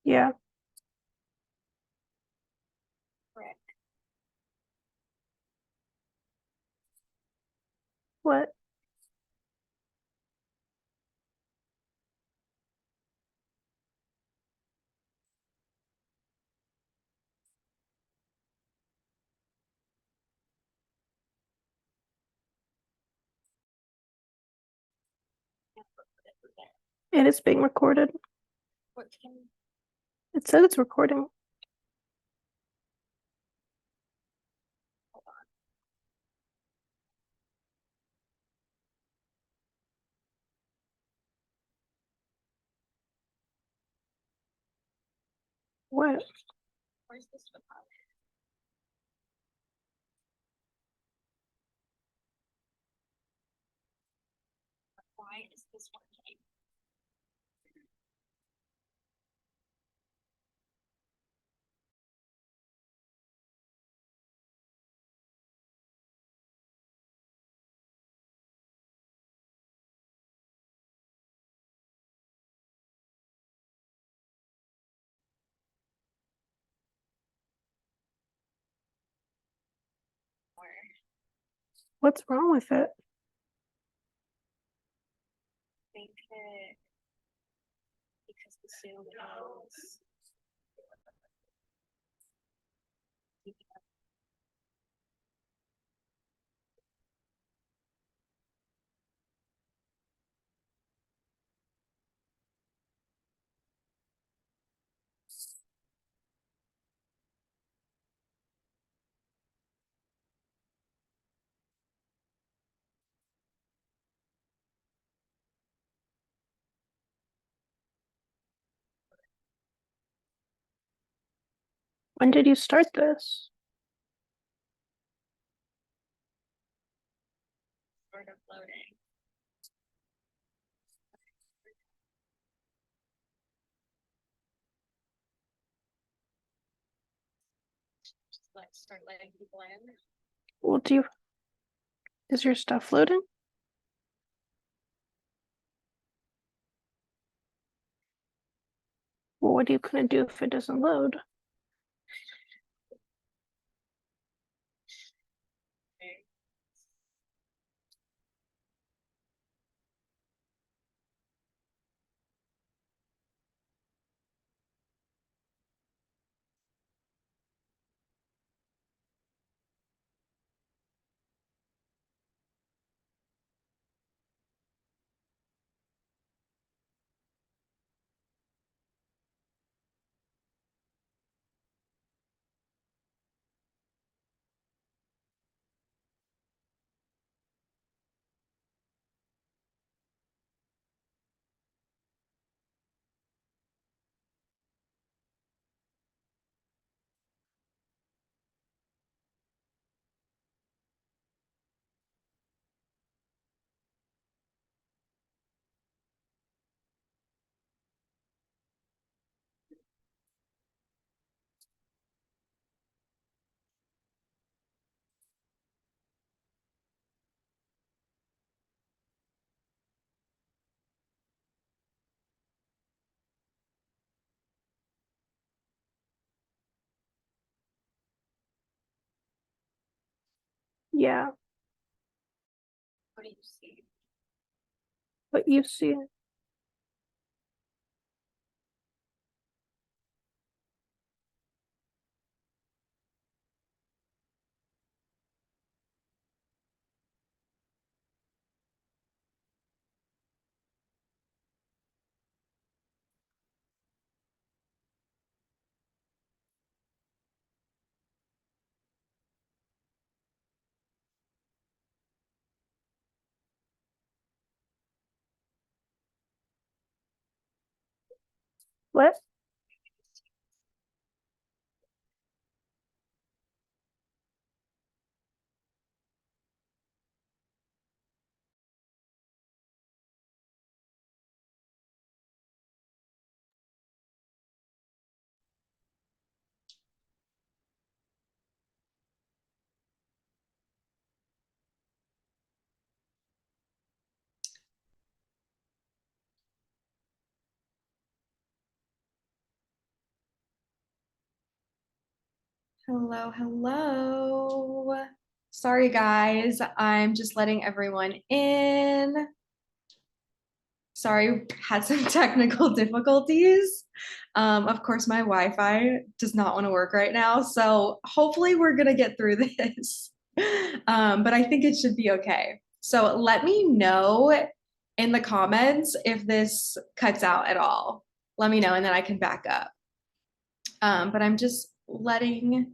Yeah. Correct. What? And it's being recorded. What can It said it's recording. hold on? What? Where's this one? Why is this working? Or What's wrong with it? I think that because the Zoom is When did you start this? sort of loading. Just like start letting people in. Well, is your stuff loading? Well, what are you gonna do if it doesn't load? Okay. Yeah. What do you see? What you see? What? Hello, hello. Sorry, guys. I'm just letting everyone in. Sorry, had some technical difficulties. Of course, my Wi-Fi does not want to work right now, so hopefully we're gonna get through this. But I think it should be okay. So let me know in the comments if this cuts out at all. Let me know, and then I can back up. But I'm just letting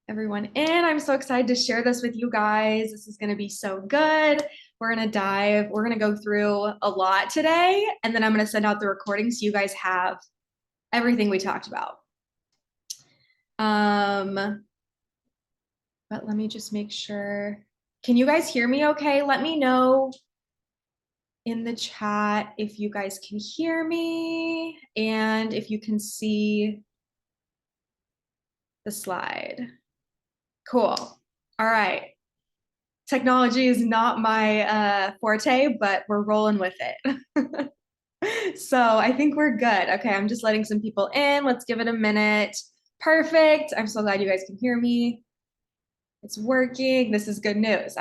everyone in. I'm so excited to share this with you guys. This is going to be so good. We're going to go through a lot today, and then I'm going to send out the recording so you guys have everything we talked about. But let me just make sure. Can you guys hear me okay? Let me know in the chat if you guys can hear me and if you can see the slide. Cool. All right. Technology is not my forte, but we're rolling with it. So I think we're good. Okay, I'm just letting some people in. Let's give it a minute. Perfect. I'm so glad you guys can hear me. It's working. This is good news.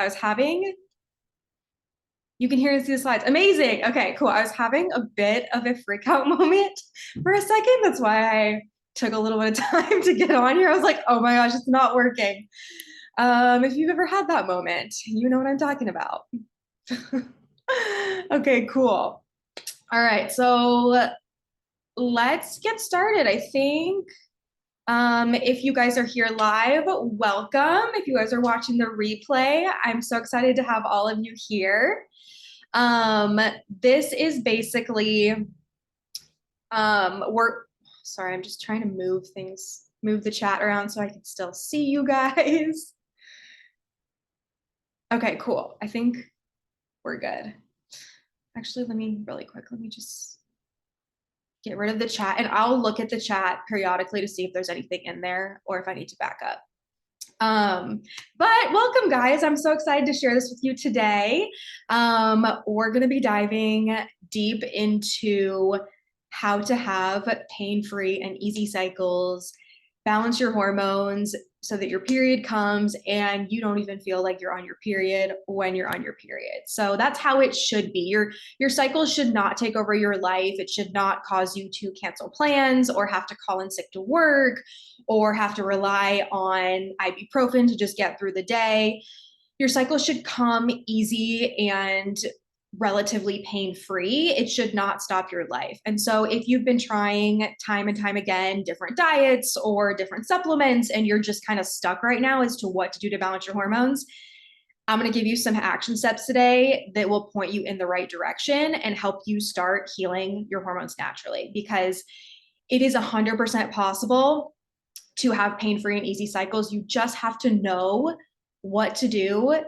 You can hear and see the slides. Amazing. Okay, cool. I was having a bit of a freak out moment for a second. That's why I took a little bit of time to get on here. I was like, oh my gosh, it's not working. If you've ever had that moment, you know what I'm talking about. Okay, cool. All right, so let's get started. I think if you guys are here live, welcome. If you guys are watching the replay, I'm so excited to have all of you here. This is basically, sorry, I'm just trying to move the chat around so I can still see you guys. Okay, cool. I think we're good. Actually, let me just get rid of the chat, and I'll look at the chat periodically to see if there's anything in there or if I need to back up. But welcome, guys. I'm so excited to share this with you today. We're going to be diving deep into how to have pain-free and easy cycles, balance your hormones so that your period comes and you don't even feel like you're on your period when you're on your period. So that's how it should be. Your cycle should not take over your life. It should not cause you to cancel plans or have to call in sick to work or have to rely on ibuprofen to just get through the day. Your cycle should come easy and relatively pain-free. It should not stop your life. And so if you've been trying time and time again different diets or different supplements and you're just kind of stuck right now as to what to do to balance your hormones, I'm going to give you some action steps today that will point you in the right direction and help you start healing your hormones naturally, because it is 100% possible to have pain-free and easy cycles. You just have to know what to do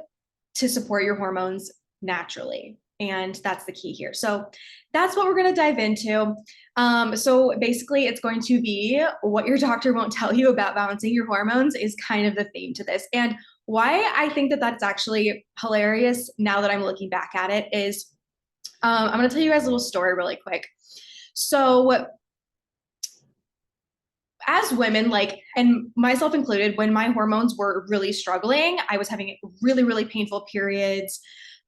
to support your hormones naturally. And that's the key here. So that's what we're going to dive into. So basically, it's going to be what your doctor won't tell you about balancing your hormones is kind of the theme to this. And why I think that that's actually hilarious now that I'm looking back at it is I'm going to tell you guys a little story really quick. So as women, like, and myself included, when my hormones were really struggling, I was having really, really painful periods.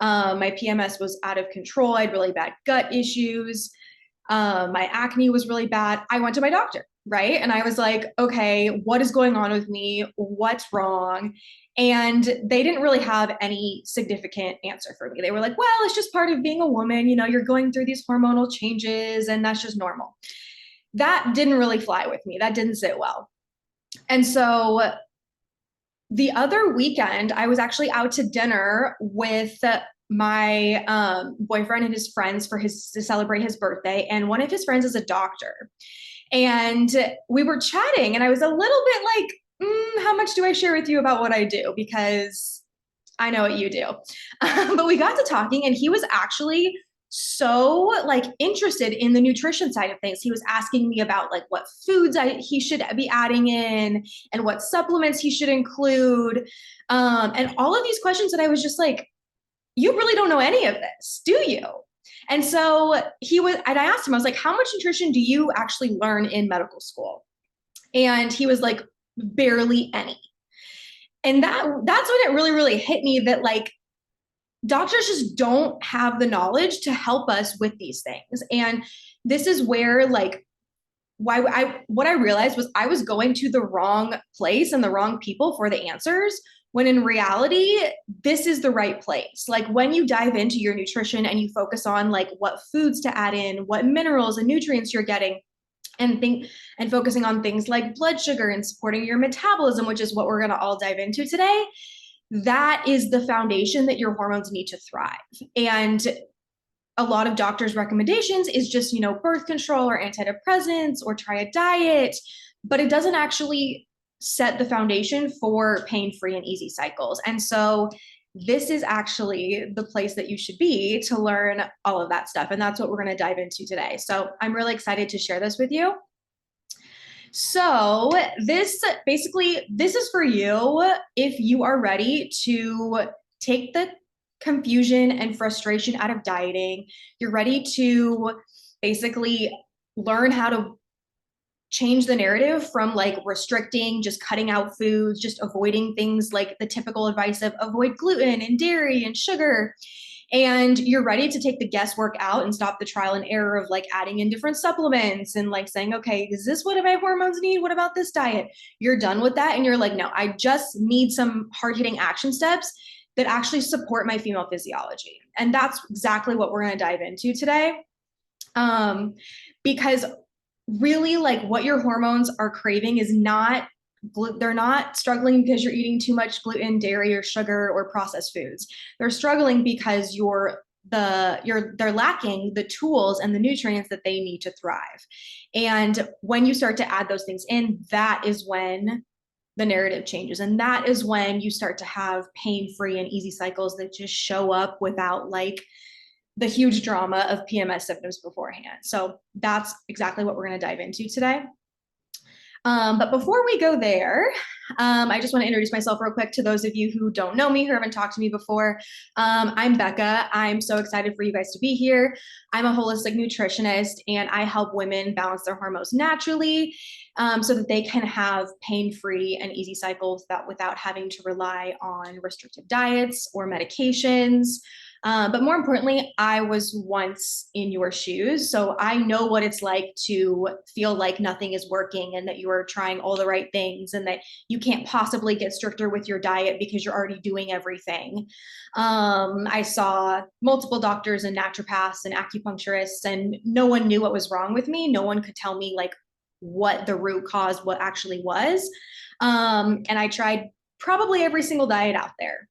My PMS was out of control. I had really bad gut issues. My acne was really bad. I went to my doctor, right? And I was like, okay, what is going on with me? What's wrong? And they didn't really have any significant answer for me. They were like, well, it's just part of being a woman. You know, you're going through these hormonal changes and that's just normal. That didn't really fly with me. That didn't sit well. And so the other weekend, I was actually out to dinner with my boyfriend and his friends to celebrate his birthday. And one of his friends is a doctor. And we were chatting, and I was a little bit like, how much do I share with you about what I do? Because I know what you do. But we got to talking, and he was actually so like interested in the nutrition side of things. He was asking me about like what foods he should be adding in and what supplements he should include. And all of these questions that I was just like, you really don't know any of this, do you? And so and I asked him, I was like, how much nutrition do you actually learn in medical school? And he was like, barely any. And that's when it really, really hit me that like doctors just don't have the knowledge to help us with these things. And this is where like what I realized was I was going to the wrong place and the wrong people for the answers, when in reality, this is the right place. Like when you dive into your nutrition and you focus on like what foods to add in, what minerals and nutrients you're getting, and focusing on things like blood sugar and supporting your metabolism, which is what we're going to all dive into today, that is the foundation that your hormones need to thrive. And a lot of doctors' recommendations is just, you know, birth control or antidepressants or try a diet, but it doesn't actually set the foundation for pain-free and easy cycles. And so this is actually the place that you should be to learn all of that stuff. And that's what we're going to dive into today. So I'm really excited to share this with you. So this is for you if you are ready to take the confusion and frustration out of dieting. You're ready to basically learn how to change the narrative from like restricting, just cutting out foods, just avoiding things like the typical advice of avoid gluten and dairy and sugar. And you're ready to take the guesswork out and stop the trial and error of like adding in different supplements and like saying, okay, is this what my hormones need? What about this diet? You're done with that. And you're like, no, I just need some hard-hitting action steps that actually support my female physiology. And that's exactly what we're going to dive into today. Because really like what your hormones are craving is not, they're not struggling because you're eating too much gluten, dairy, or sugar or processed foods. They're struggling because they're lacking the tools and the nutrients that they need to thrive. And when you start to add those things in, that is when the narrative changes. And that is when you start to have pain-free and easy cycles that just show up without like the huge drama of PMS symptoms beforehand. So that's exactly what we're going to dive into today. But before we go there, I just want to introduce myself real quick to those of you who don't know me, who haven't talked to me before. I'm Becca. I'm so excited for you guys to be here. I'm a holistic nutritionist, and I help women balance their hormones naturally so that they can have pain-free and easy cycles without having to rely on restrictive diets or medications. But more importantly, I was once in your shoes, so I know what it's like to feel like nothing is working and that you are trying all the right things and that you can't possibly get stricter with your diet because you're already doing everything. I saw multiple doctors and naturopaths and acupuncturists, and no one knew what was wrong with me. No one could tell me like what the root cause, what actually was. And I tried probably every single diet out there.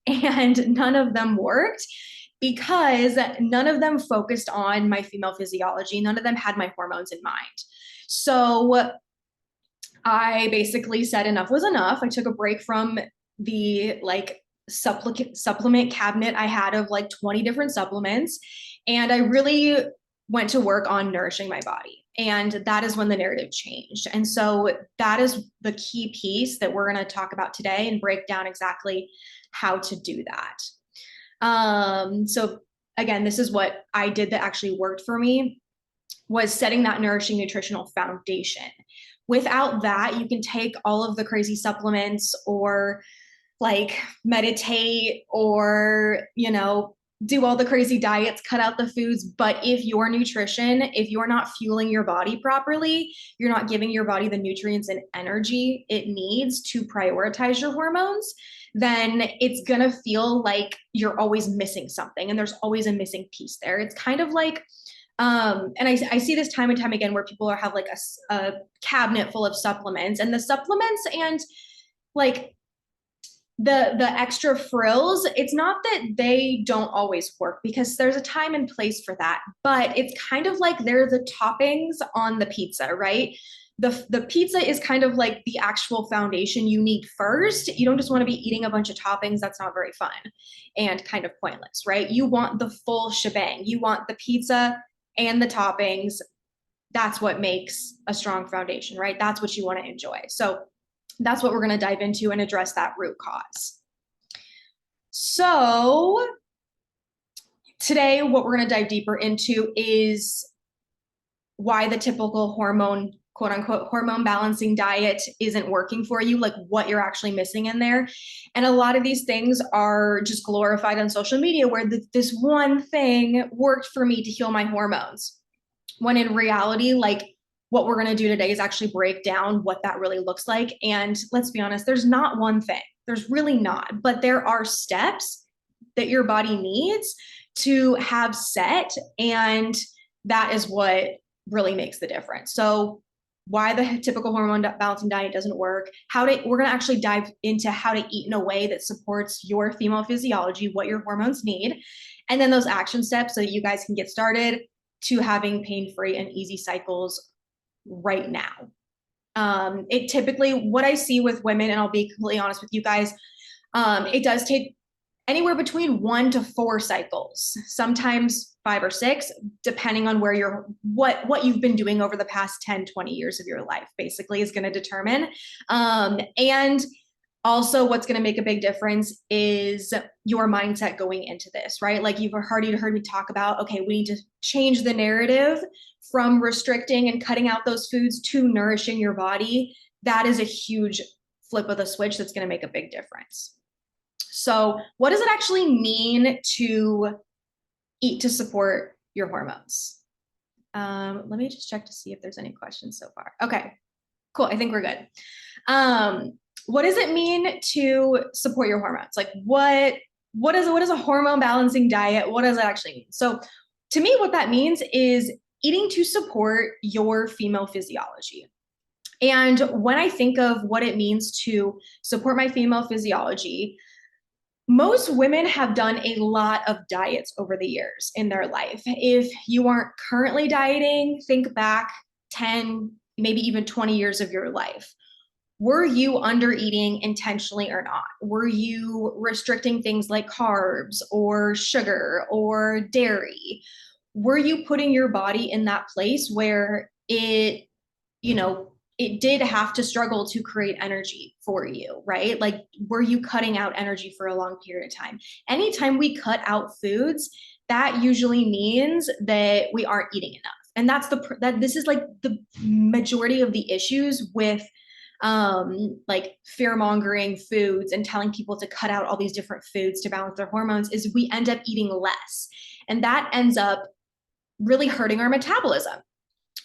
And none of them worked because none of them focused on my female physiology. None of them had my hormones in mind. So I basically said enough was enough. I took a break from the like supplement cabinet I had of like 20 different supplements. And I really went to work on nourishing my body. And that is when the narrative changed. And so that is the key piece that we're going to talk about today and break down exactly how to do that. So again, this is what I did that actually worked for me, was setting that nourishing nutritional foundation. Without that, you can take all of the crazy supplements or like meditate or, you know, do all the crazy diets, cut out the foods. But if your nutrition, if you're not fueling your body properly, you're not giving your body the nutrients and energy it needs to prioritize your hormones, then it's going to feel like you're always missing something and there's always a missing piece there. It's kind of like, and I see this time and time again where people have like a cabinet full of supplements, and the supplements and like the extra frills, it's not that they don't always work, because there's a time and place for that, but it's kind of like they're the toppings on the pizza, right? The pizza is kind of like the actual foundation you need first. You don't just want to be eating a bunch of toppings. That's not very fun and kind of pointless, right? You want the full shebang. You want the pizza and the toppings. That's what makes a strong foundation, right? That's what you want to enjoy. So that's what we're going to dive into and address that root cause. So today, what we're going to dive deeper into is why the typical hormone quote unquote hormone balancing diet isn't working for you, like what you're actually missing in there. And a lot of these things are just glorified on social media where this one thing worked for me to heal my hormones. When in reality, like what we're going to do today is actually break down what that really looks like. And let's be honest, there's not one thing. There's really not, but there are steps that your body needs to have set. And that is what really makes the difference. So why the typical hormone balancing diet doesn't work, we're going to actually dive into how to eat in a way that supports your female physiology, what your hormones need, and then those action steps so that you guys can get started to having pain-free and easy cycles right now. It typically, what I see with women, and I'll be completely honest with you guys, it does take anywhere between 1 to 4 cycles, sometimes 5 or 6, depending on where what you've been doing over the past 10, 20 years of your life, basically is going to determine. And also what's going to make a big difference is your mindset going into this, right? Like you've already heard me talk about, okay, we need to change the narrative from restricting and cutting out those foods to nourishing your body. That is a huge flip of the switch that's going to make a big difference. So what does it actually mean to eat to support your hormones? Let me just check to see if there's any questions so far. Okay, cool. I think we're good. What does it mean to support your hormones? Like what is a hormone balancing diet? What does that actually mean? So to me, what that means is eating to support your female physiology. And when I think of what it means to support my female physiology, most women have done a lot of diets over the years in their life. If you aren't currently dieting, think back 10, maybe even 20 years of your life. Were you under eating intentionally or not? Were you restricting things like carbs or sugar or dairy? Were you putting your body in that place where it did have to struggle to create energy for you, right? Like, were you cutting out energy for a long period of time? Anytime we cut out foods, that usually means that we aren't eating enough. And this is like the majority of the issues with like fear mongering foods and telling people to cut out all these different foods to balance their hormones is we end up eating less. And that ends up really hurting our metabolism.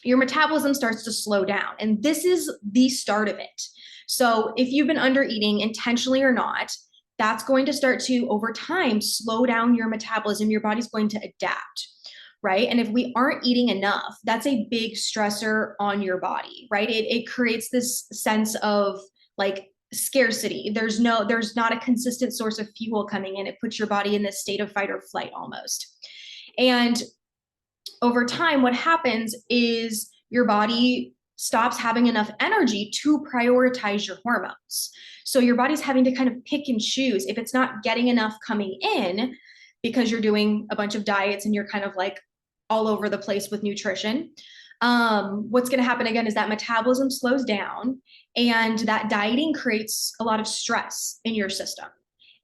Your metabolism starts to slow down. And this is the start of it. So if you've been under eating intentionally or not, that's going to start to, over time, slow down your metabolism. Your body's going to adapt, right? And if we aren't eating enough, that's a big stressor on your body, right? It creates this sense of like scarcity. There's not a consistent source of fuel coming in. It puts your body in this state of fight or flight almost. And over time, what happens is your body stops having enough energy to prioritize your hormones. So your body's having to kind of pick and choose. If it's not getting enough coming in because you're doing a bunch of diets and you're kind of like all over the place with nutrition, what's going to happen again is that metabolism slows down, and that dieting creates a lot of stress in your system.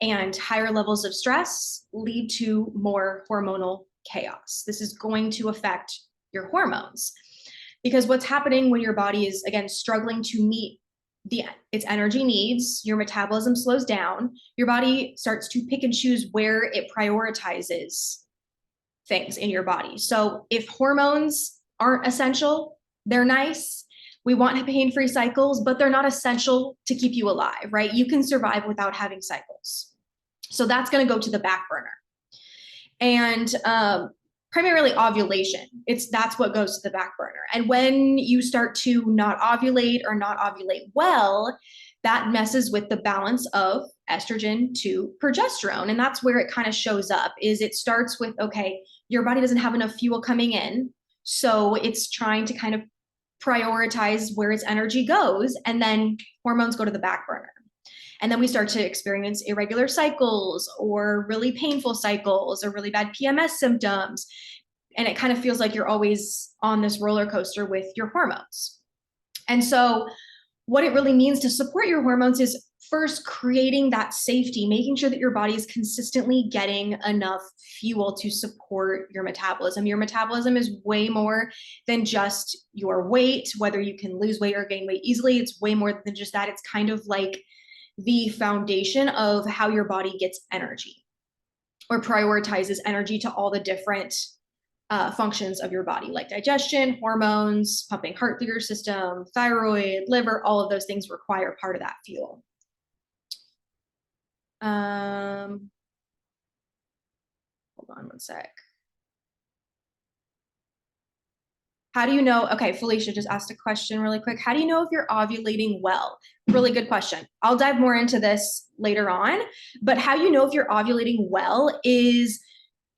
And higher levels of stress lead to more hormonal chaos. This is going to affect your hormones, because what's happening when your body is, again, struggling to meet its energy needs, your metabolism slows down, your body starts to pick and choose where it prioritizes things in your body. So if hormones aren't essential, they're nice. We want pain-free cycles, but they're not essential to keep you alive, right? You can survive without having cycles. So that's going to go to the back burner. And primarily ovulation, that's what goes to the back burner. And when you start to not ovulate or not ovulate well, that messes with the balance of estrogen to progesterone. And that's where it kind of shows up, is it starts with, okay, your body doesn't have enough fuel coming in, so it's trying to kind of prioritize where its energy goes, and then hormones go to the back burner. And then we start to experience irregular cycles or really painful cycles or really bad PMS symptoms. And it kind of feels like you're always on this roller coaster with your hormones. And so what it really means to support your hormones is first creating that safety, making sure that your body is consistently getting enough fuel to support your metabolism. Your metabolism is way more than just your weight, whether you can lose weight or gain weight easily. It's way more than just that. It's kind of like the foundation of how your body gets energy or prioritizes energy to all the different functions of your body, like digestion, hormones, pumping heart through your system, thyroid, liver, all of those things require part of that fuel. Hold on one sec. How do you know? Okay, Felicia just asked a question really quick. How do you know if you're ovulating well? Really good question. I'll dive more into this later on, but how you know if you're ovulating well is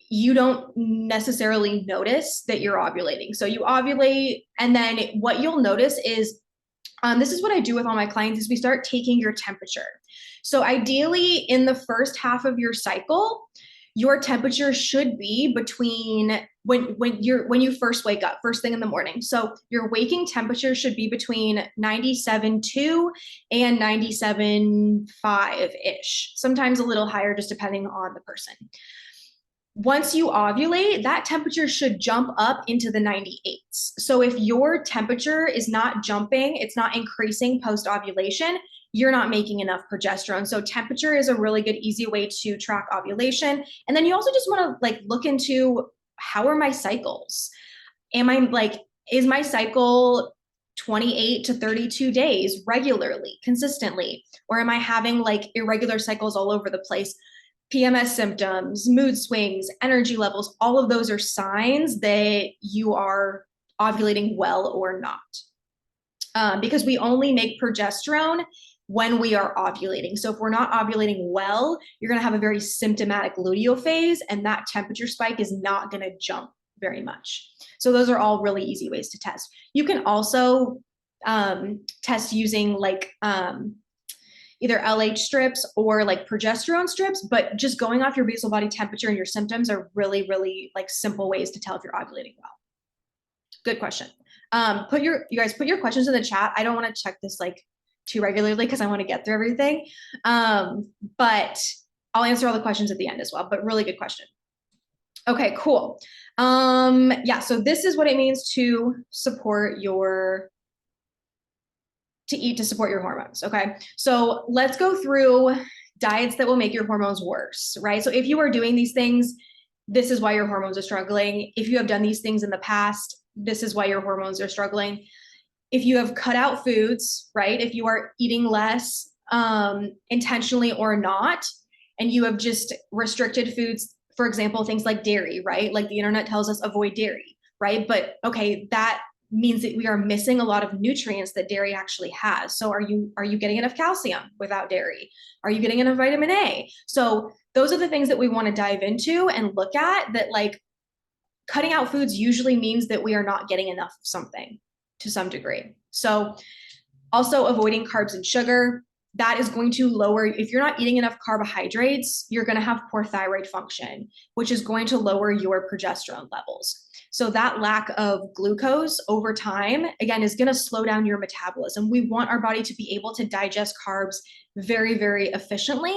you don't necessarily notice that you're ovulating. So you ovulate, and then what you'll notice is, this is what I do with all my clients, is we start taking your temperature. So ideally in the first half of your cycle, your temperature should be between when you first wake up, first thing in the morning. So your waking temperature should be between 97.2 and 97.5-ish, sometimes a little higher, just depending on the person. Once you ovulate, that temperature should jump up into the 98s. So if your temperature is not jumping, it's not increasing post-ovulation, you're not making enough progesterone. So temperature is a really good, easy way to track ovulation. And then you also just want to like look into, how are my cycles? Is my cycle 28 to 32 days regularly, consistently? Or am I having like irregular cycles all over the place? PMS symptoms, mood swings, energy levels, all of those are signs that you are ovulating well or not. Because we only make progesterone when we are ovulating. So if we're not ovulating well, you're going to have a very symptomatic luteal phase, and that temperature spike is not going to jump very much. So those are all really easy ways to test. You can also test using like either LH strips or like progesterone strips, but just going off your basal body temperature and your symptoms are really, really like simple ways to tell if you're ovulating well. Good question. You guys put your questions in the chat. I don't want to check this like too regularly because I want to get through everything. But I'll answer all the questions at the end as well, but really good question. Okay, cool. Yeah, so this is what it means to support your to support your hormones. Okay, so let's go through diets that will make your hormones worse, right? So if you are doing these things, this is why your hormones are struggling. If you have done these things in the past, this is why your hormones are struggling. If you have cut out foods, right? If you are eating less intentionally or not, and you have just restricted foods, for example, things like dairy, right? Like the internet tells us avoid dairy, right? But okay, that means that we are missing a lot of nutrients that dairy actually has. So are you getting enough calcium without dairy? Are you getting enough vitamin A? So those are the things that we want to dive into and look at, that like cutting out foods usually means that we are not getting enough of something to some degree. So also avoiding carbs and sugar, that is going to lower, if you're not eating enough carbohydrates, you're going to have poor thyroid function, which is going to lower your progesterone levels. So that lack of glucose over time, again, is going to slow down your metabolism. We want our body to be able to digest carbs very, very efficiently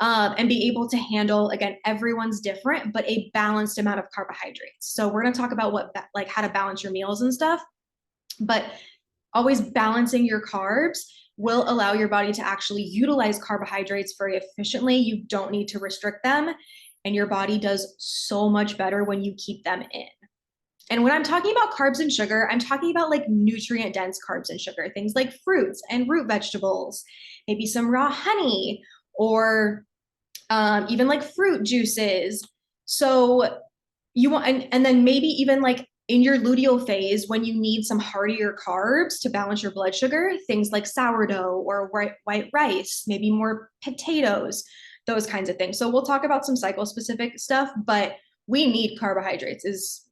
and be able to handle, again, everyone's different, but a balanced amount of carbohydrates. So we're going to talk about how to balance your meals and stuff, but always balancing your carbs will allow your body to actually utilize carbohydrates very efficiently. You don't need to restrict them, and your body does so much better when you keep them in. And when I'm talking about carbs and sugar, I'm talking about like nutrient dense carbs and sugar, things like fruits and root vegetables, maybe some raw honey, or even like fruit juices. So you want, and then maybe even like in your luteal phase, when you need some heartier carbs to balance your blood sugar, things like sourdough or white rice, maybe more potatoes, those kinds of things. So we'll talk about some cycle specific stuff, but we need carbohydrates is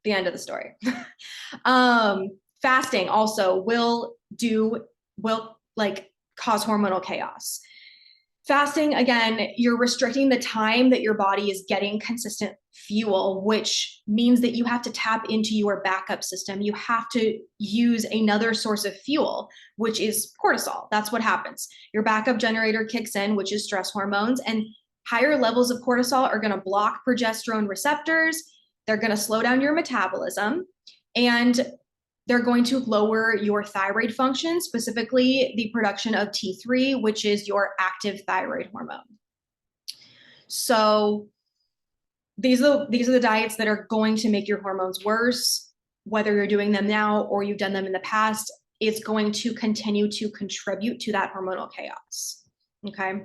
the end of the story. Fasting also will like cause hormonal chaos. Fasting, again, you're restricting the time that your body is getting consistent fuel, which means that you have to tap into your backup system. You have to use another source of fuel, which is cortisol. That's what happens. Your backup generator kicks in, which is stress hormones, and higher levels of cortisol are going to block progesterone receptors. They're going to slow down your metabolism, and they're going to lower your thyroid function, specifically the production of T3, which is your active thyroid hormone. So these are the diets that are going to make your hormones worse, whether you're doing them now or you've done them in the past. It's going to continue to contribute to that hormonal chaos. Okay.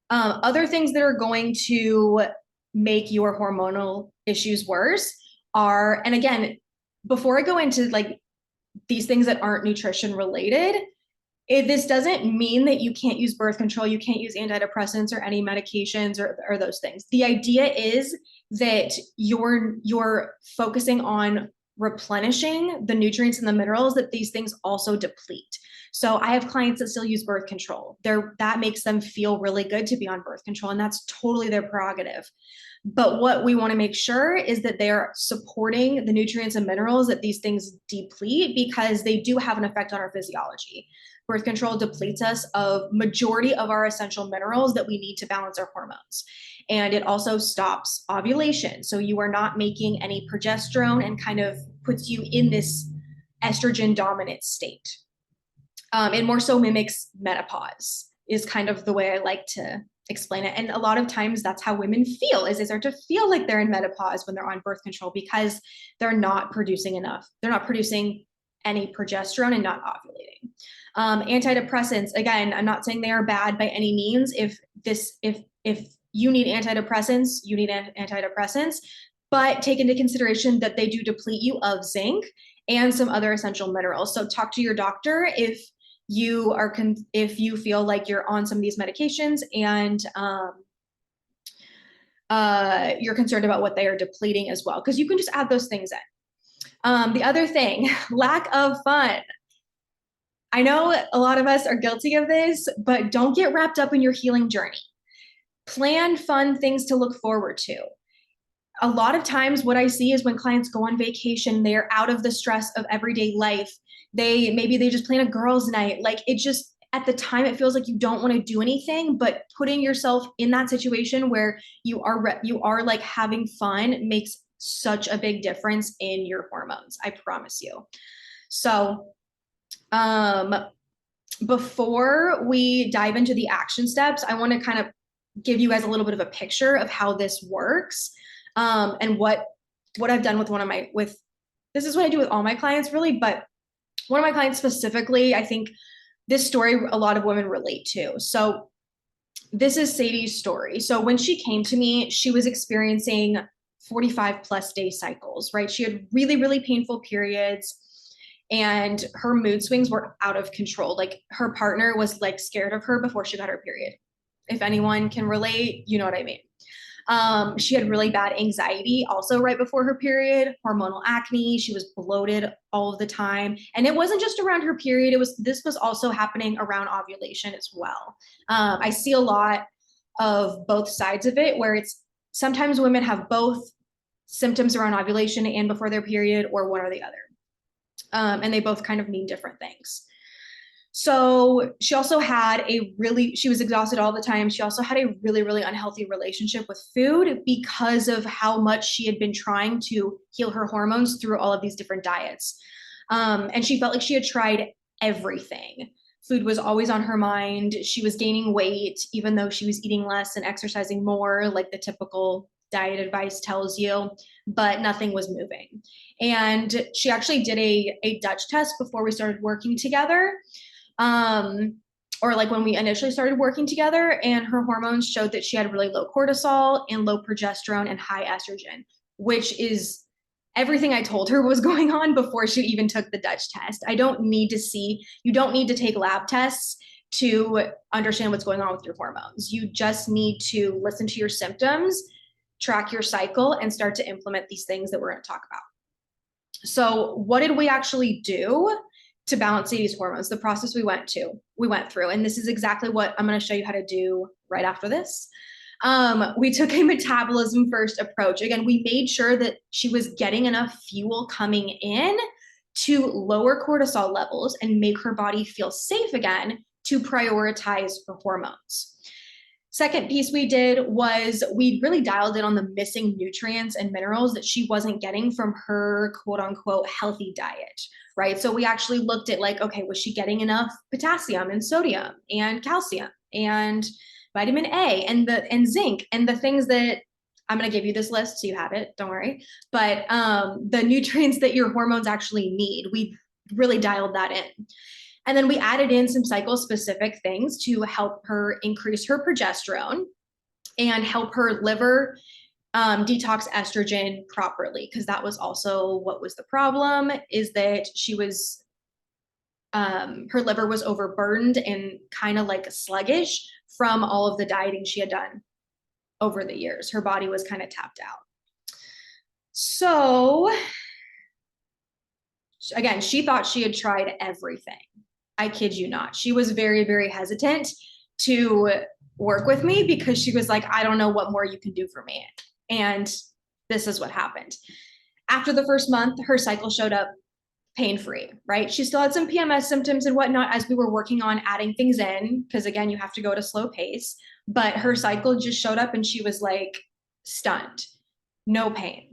Other things that are going to make your hormonal issues worse are, and again, before I go into like these things that aren't nutrition related, this doesn't mean that you can't use birth control, you can't use antidepressants or any medications or those things. The idea is that you're focusing on replenishing the nutrients and the minerals that these things also deplete. So I have clients that still use birth control. That makes them feel really good to be on birth control, and that's totally their prerogative. But what we want to make sure is that they're supporting the nutrients and minerals that these things deplete, because they do have an effect on our physiology. Birth control depletes us of majority of our essential minerals that we need to balance our hormones. And it also stops ovulation. So you are not making any progesterone and kind of puts you in this estrogen dominant state. It more so mimics menopause is kind of the way I like to explain it. And a lot of times that's how women feel, is they start to feel like they're in menopause when they're on birth control, because they're not producing enough. They're not producing any progesterone and not ovulating. Antidepressants, again, I'm not saying they are bad by any means. If you need antidepressants, you need antidepressants, but take into consideration that they do deplete you of zinc and some other essential minerals. So talk to your doctor if you feel like you're on some of these medications and you're concerned about what they are depleting as well, because you can just add those things in. The other thing, lack of fun. I know a lot of us are guilty of this, but don't get wrapped up in your healing journey. Plan fun things to look forward to. A lot of times what I see is when clients go on vacation, they're out of the stress of everyday life. Maybe they just plan a girls' night. Like, it just, at the time, it feels like you don't want to do anything, but putting yourself in that situation where you are like having fun makes such a big difference in your hormones. I promise you. So, before we dive into the action steps, I want to kind of give you guys a little bit of a picture of how this works, and what I've done with this is what I do with all my clients, really, but one of my clients specifically, I think this story a lot of women relate to. So this is Sadie's story. So when she came to me, she was experiencing 45 plus day cycles, right? She had really, really painful periods, and her mood swings were out of control. Like, her partner was like scared of her before she got her period. If anyone can relate, you know what I mean. She had really bad anxiety also right before her period, hormonal acne. She was bloated all of the time. And it wasn't just around her period. This was also happening around ovulation as well. I see a lot of both sides of it, where it's sometimes women have both symptoms around ovulation and before their period, or one or the other. And they both kind of mean different things. So she also had she was exhausted all the time. She also had a really, really unhealthy relationship with food because of how much she had been trying to heal her hormones through all of these different diets. And she felt like she had tried everything. Food was always on her mind. She was gaining weight, even though she was eating less and exercising more, like the typical diet advice tells you, but nothing was moving. And she actually did a Dutch test before we started working together. Or like when we initially started working together, and her hormones showed that she had really low cortisol and low progesterone and high estrogen, which is everything I told her was going on before she even took the Dutch test. You don't need to take lab tests to understand what's going on with your hormones. You just need to listen to your symptoms, track your cycle, and start to implement these things that we're going to talk about. So what did we actually do to balance these hormones, the process we went through, and this is exactly what I'm going to show you how to do right after this. We took a metabolism first approach. Again, we made sure that she was getting enough fuel coming in to lower cortisol levels and make her body feel safe again to prioritize her hormones. Second piece we did was we really dialed in on the missing nutrients and minerals that she wasn't getting from her quote unquote healthy diet, right? So we actually looked at like, okay, was she getting enough potassium and sodium and calcium and vitamin A and zinc and the things that I'm going to give you this list so you have it, don't worry. But the nutrients that your hormones actually need, we really dialed that in. And then we added in some cycle specific things to help her increase her progesterone and help her liver detox estrogen properly, because that was also what was the problem, is that she was, her liver was overburdened and kind of like sluggish from all of the dieting she had done over the years. Her body was kind of tapped out. So again, she thought she had tried everything. I kid you not. She was very, very hesitant to work with me because she was like, I don't know what more you can do for me. And this is what happened. After the first month, her cycle showed up pain-free, right? She still had some PMS symptoms and whatnot as we were working on adding things in, because again, you have to go at a slow pace, but her cycle just showed up and she was like stunned, no pain.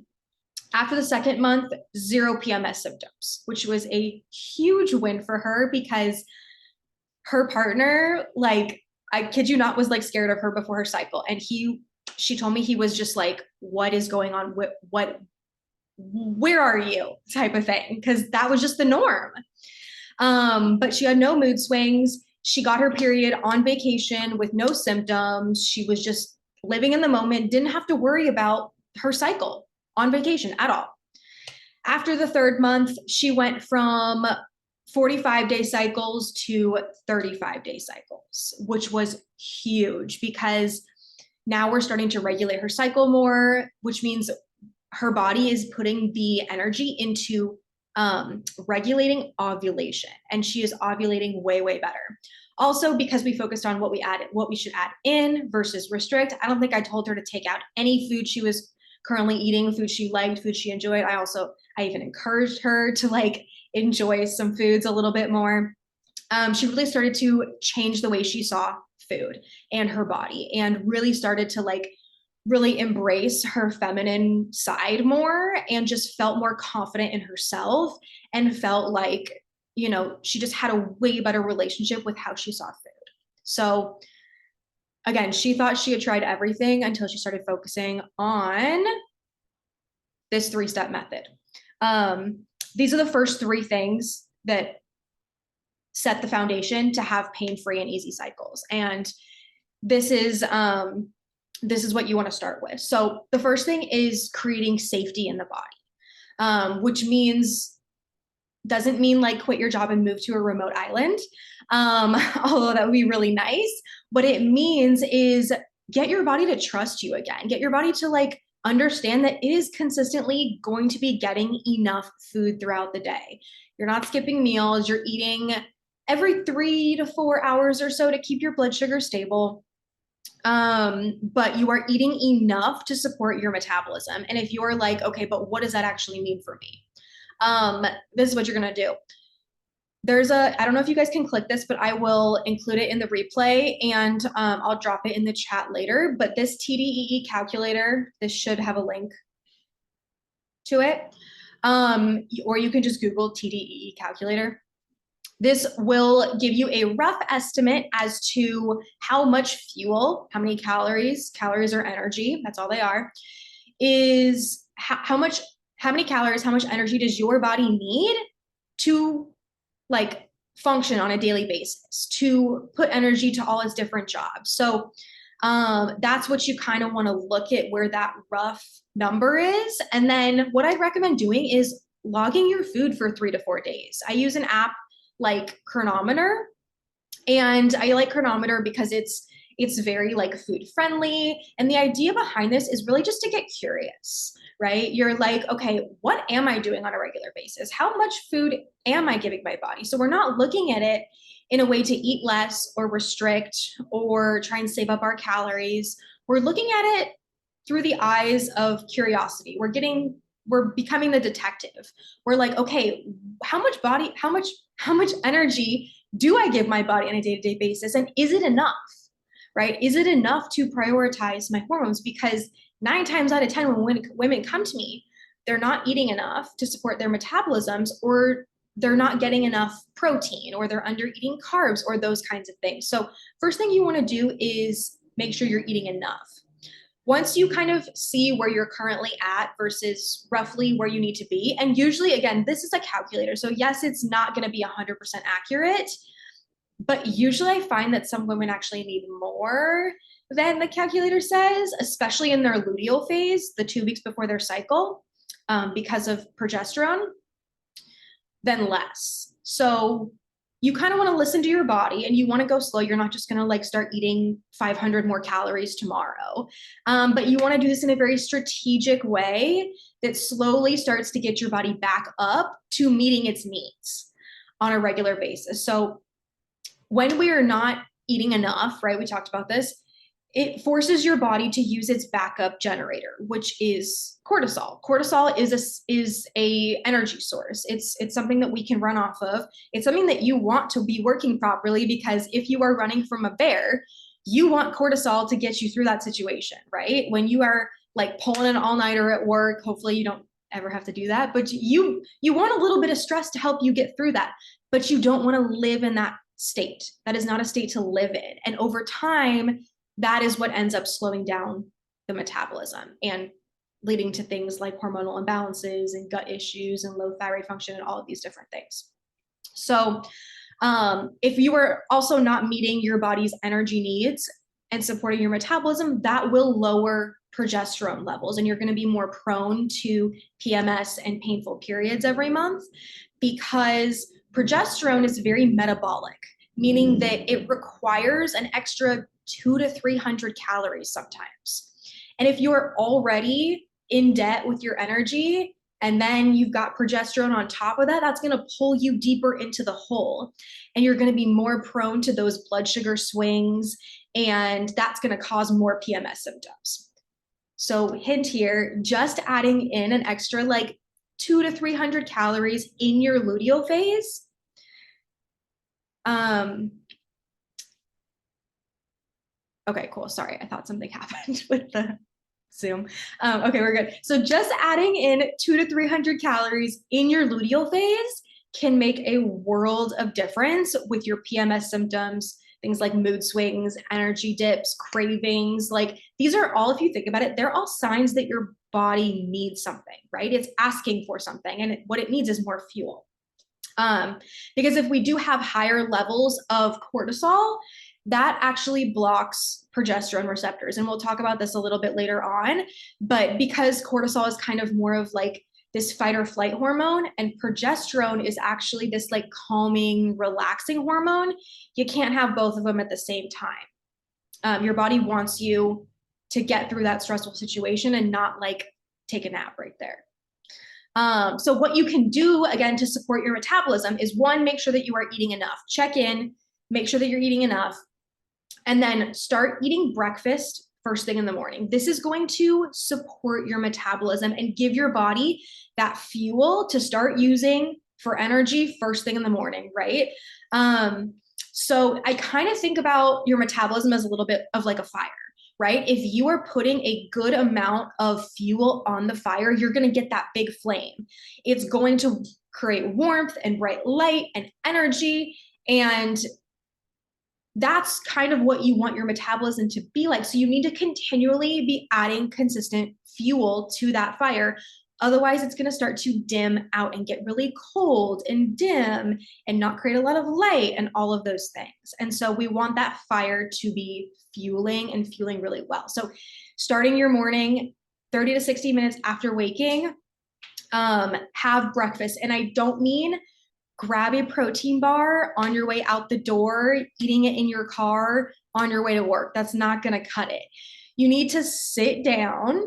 After the second month, 0 PMS symptoms, which was a huge win for her because her partner, like, I kid you not, was like scared of her before her cycle. And she told me he was just like, what is going on? Where are you? Type of thing. Because that was just the norm. But she had no mood swings. She got her period on vacation with no symptoms. She was just living in the moment, didn't have to worry about her cycle on vacation at all. After the third month, she went from 45-day cycles to 35-day cycles, which was huge because now we're starting to regulate her cycle more, which means her body is putting the energy into regulating ovulation, and she is ovulating way, way better. Also, because we focused on what we should add in versus restrict. I don't think I told her to take out any food she was currently eating, food she liked, food she enjoyed. I even encouraged her to like enjoy some foods a little bit more. She really started to change the way she saw food and her body, and really started to like really embrace her feminine side more, and just felt more confident in herself, and felt like, you know, she just had a way better relationship with how she saw food. So again, she thought she had tried everything until she started focusing on this 3-step method. These are the first 3 things that set the foundation to have pain-free and easy cycles. And this is what you want to start with. So the first thing is creating safety in the body, which doesn't mean like quit your job and move to a remote island, although that would be really nice. What it means is get your body to trust you again. Get your body to like understand that it is consistently going to be getting enough food throughout the day. You're not skipping meals. You're eating every 3 to 4 hours or so to keep your blood sugar stable. But you are eating enough to support your metabolism. And if you're like, okay, but what does that actually mean for me? This is what you're going to do. I don't know if you guys can click this, but I will include it in the replay, and I'll drop it in the chat later. But this TDEE calculator, this should have a link to it. Or you can just Google TDEE calculator. This will give you a rough estimate as to how much fuel, how many calories are energy, that's all they are, is how many calories, how much energy does your body need to like function on a daily basis, to put energy to all its different jobs. So that's what you kind of want to look at, where that rough number is. And then what I recommend doing is logging your food for 3 to 4 days. I use an app like Chronometer, and I like Chronometer because it's very like food friendly. And the idea behind this is really just to get curious, right? You're like, okay, what am I doing on a regular basis? How much food am I giving my body? So we're not looking at it in a way to eat less or restrict or try and save up our calories. We're looking at it through the eyes of curiosity. We're becoming the detective. We're like, okay, how much energy do I give my body on a day-to-day basis? And is it enough? Right? Is it enough to prioritize my hormones? Because 9 times out of 10, when women come to me, they're not eating enough to support their metabolisms, or they're not getting enough protein, or they're under eating carbs, or those kinds of things. So first thing you want to do is make sure you're eating enough. Once you kind of see where you're currently at versus roughly where you need to be, and usually, again, this is a calculator. So yes, it's not going to be 100% accurate, but usually I find that some women actually need more than the calculator says, especially in their luteal phase, the 2 weeks before their cycle, because of progesterone, than less. So you kind of want to listen to your body and you want to go slow. You're not just going to like start eating 500 more calories tomorrow. But you want to do this in a very strategic way that slowly starts to get your body back up to meeting its needs on a regular basis. So when we are not eating enough, right, we talked about this, it forces your body to use its backup generator, which is cortisol. Cortisol is a energy source. It's something that we can run off of. It's something that you want to be working properly, because if you are running from a bear, you want cortisol to get you through that situation, right? When you are like pulling an all-nighter at work, hopefully you don't ever have to do that, but you want a little bit of stress to help you get through that, but you don't want to live in that state. That is not a state to live in. And over time, that is what ends up slowing down the metabolism and leading to things like hormonal imbalances and gut issues and low thyroid function and all of these different things. So if you are also not meeting your body's energy needs and supporting your metabolism, that will lower progesterone levels, and you're going to be more prone to PMS and painful periods every month, because progesterone is very metabolic, meaning that it requires an extra 200 to 300 calories sometimes. And if you're already in debt with your energy, and then you've got progesterone on top of that, that's going to pull you deeper into the hole. And you're going to be more prone to those blood sugar swings, and that's going to cause more PMS symptoms. So hint here, just adding in an extra like 200 to 300 calories in your luteal phase. Okay, cool. Sorry, I thought something happened with the Zoom. Okay, we're good. So just adding in 200 to 300 calories in your luteal phase can make a world of difference with your PMS symptoms, things like mood swings, energy dips, cravings. Like these are all, if you think about it, they're all signs that your body needs something, right? It's asking for something, and what it needs is more fuel. Because if we do have higher levels of cortisol, that actually blocks progesterone receptors. And we'll talk about this a little bit later on. But because cortisol is kind of more of like this fight or flight hormone, and progesterone is actually this like calming, relaxing hormone, you can't have both of them at the same time. Your body wants you to get through that stressful situation and not like take a nap right there. So what you can do, again, to support your metabolism is, one, make sure that you are eating enough. Check in, make sure that you're eating enough, and then start eating breakfast first thing in the morning. This is going to support your metabolism and give your body that fuel to start using for energy first thing in the morning, right? So I kind of think about your metabolism as a little bit of like a fire, right? If you are putting a good amount of fuel on the fire, you're going to get that big flame. It's going to create warmth and bright light and energy. And that's kind of what you want your metabolism to be like. So you need to continually be adding consistent fuel to that fire. Otherwise, it's going to start to dim out and get really cold and dim and not create a lot of light and all of those things. And so we want that fire to be fueling and fueling really well. So starting your morning 30 to 60 minutes after waking, have breakfast. And I don't mean grab a protein bar on your way out the door, eating it in your car on your way to work. That's not going to cut it. You need to sit down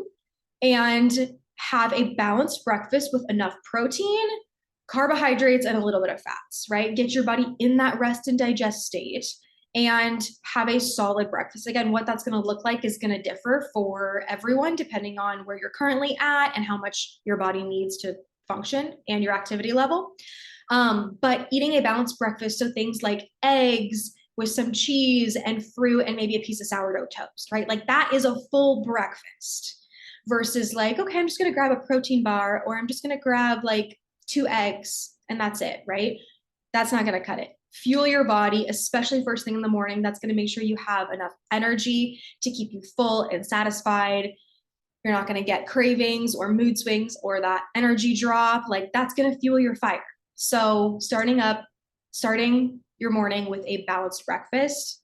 and have a balanced breakfast with enough protein, carbohydrates, and a little bit of fats, right? Get your body in that rest and digest state and have a solid breakfast. Again, what that's going to look like is going to differ for everyone depending on where you're currently at and how much your body needs to function and your activity level. But eating a balanced breakfast, so things like eggs with some cheese and fruit and maybe a piece of sourdough toast, right? Like that is a full breakfast versus like, okay, I'm just going to grab a protein bar or I'm just going to grab like 2 eggs and that's it, right? That's not going to cut it. Fuel your body, especially first thing in the morning. That's going to make sure you have enough energy to keep you full and satisfied. You're not going to get cravings or mood swings or that energy drop. Like that's going to fuel your fire. So starting your morning with a balanced breakfast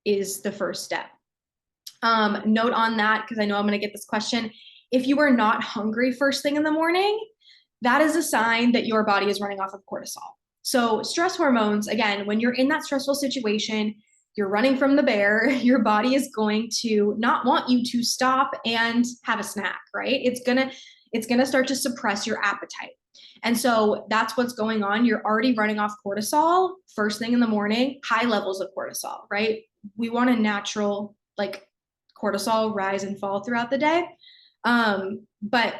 is the first step. Note on that, because I know I'm going to get this question. If you are not hungry first thing in the morning, that is a sign that your body is running off of cortisol. So stress hormones, again, when you're in that stressful situation, you're running from the bear, your body is going to not want you to stop and have a snack, right? It's gonna start to suppress your appetite. And so that's what's going on. You're already running off cortisol first thing in the morning, high levels of cortisol, right? We want a natural like cortisol rise and fall throughout the day. But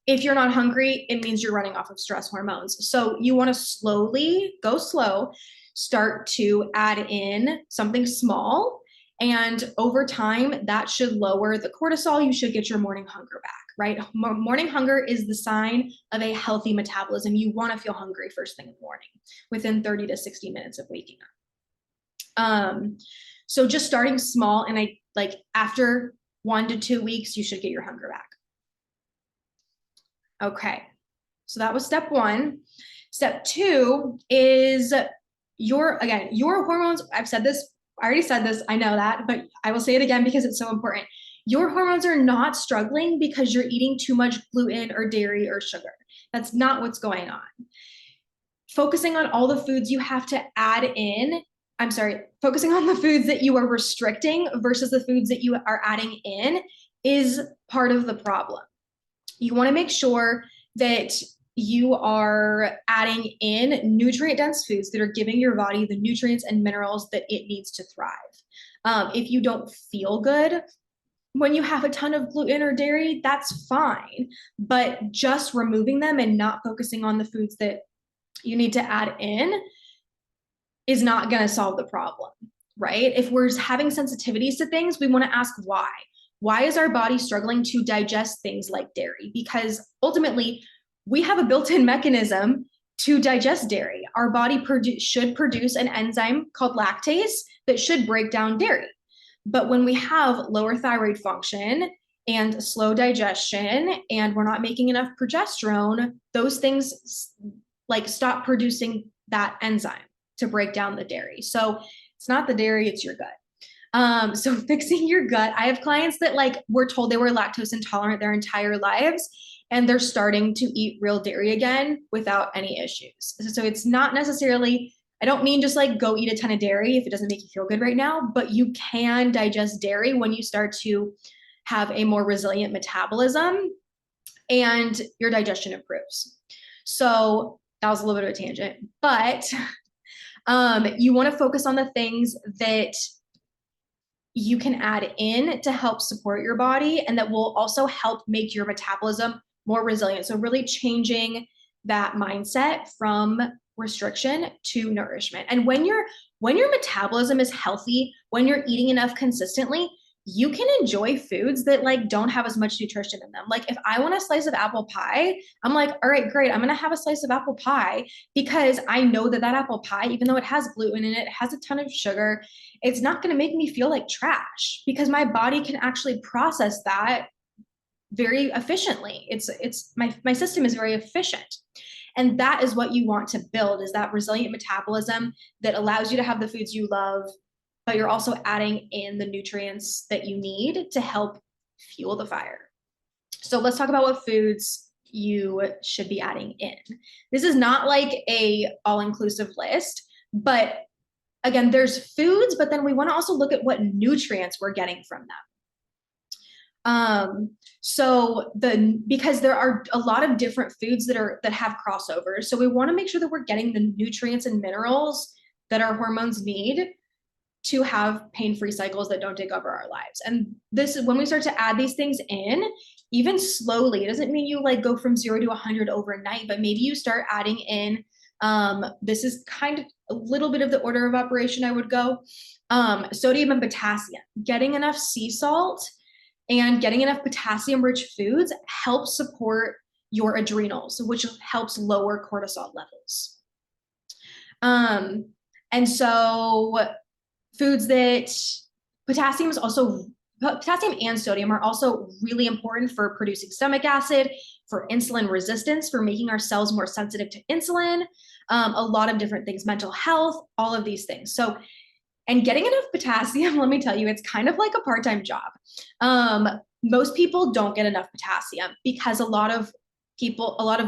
if you're not hungry, it means you're running off of stress hormones. So you want to go slow, start to add in something small. And over time, that should lower the cortisol. You should get your morning hunger back, right? Morning hunger is the sign of a healthy metabolism. You want to feel hungry first thing in the morning within 30 to 60 minutes of waking up. So just starting small, and after 1 to 2 weeks, you should get your hunger back. Okay, so that was step 1. Step 2 is your hormones. I already said this, I know that, but I will say it again because it's so important. Your hormones are not struggling because you're eating too much gluten or dairy or sugar. That's not what's going on. Focusing on all the foods you have to add in, focusing on the foods that you are restricting versus the foods that you are adding in is part of the problem. You want to make sure that you are adding in nutrient-dense foods that are giving your body the nutrients and minerals that it needs to thrive. If you don't feel good when you have a ton of gluten or dairy, that's fine. But just removing them and not focusing on the foods that you need to add in is not going to solve the problem, right? If we're having sensitivities to things, we want to ask why. Why is our body struggling to digest things like dairy? Because ultimately, we have a built-in mechanism to digest dairy. Our body should produce an enzyme called lactase that should break down dairy. But when we have lower thyroid function and slow digestion, and we're not making enough progesterone, those things stop producing that enzyme to break down the dairy. So it's not the dairy, it's your gut. So fixing your gut. I have clients that were told they were lactose intolerant their entire lives, and they're starting to eat real dairy again without any issues. So it's not necessarily, I don't mean just go eat a ton of dairy if it doesn't make you feel good right now, but you can digest dairy when you start to have a more resilient metabolism and your digestion improves. So that was a little bit of a tangent, but you want to focus on the things that you can add in to help support your body and that will also help make your metabolism more resilient. So really changing that mindset from restriction to nourishment. And when your metabolism is healthy, when you're eating enough consistently, you can enjoy foods that don't have as much nutrition in them. If I want a slice of apple pie, I'm like, all right, great. I'm going to have a slice of apple pie because I know that apple pie, even though it has gluten in it, it has a ton of sugar, it's not going to make me feel like trash because my body can actually process that very efficiently. My system is very efficient. And that is what you want to build, is that resilient metabolism that allows you to have the foods you love, but you're also adding in the nutrients that you need to help fuel the fire. So let's talk about what foods you should be adding in. This is not a all-inclusive list, but again, there's foods, but then we want to also look at what nutrients we're getting from Because there are a lot of different foods that have crossovers. So we want to make sure that we're getting the nutrients and minerals that our hormones need to have pain-free cycles that don't take over our lives. And this is when we start to add these things in, even slowly. It doesn't mean you like go from 0 to 100 overnight, but maybe you start adding in, this is kind of a little bit of the order of operation I would go. Sodium and potassium, getting enough sea salt and getting enough potassium-rich foods helps support your adrenals, which helps lower cortisol levels. And so foods that potassium and sodium are also really important for producing stomach acid, for insulin resistance, for making our cells more sensitive to insulin, a lot of different things, mental health, all of these things. So, and getting enough potassium, let me tell you, it's kind of like a part-time job. Most people don't get enough potassium because a lot of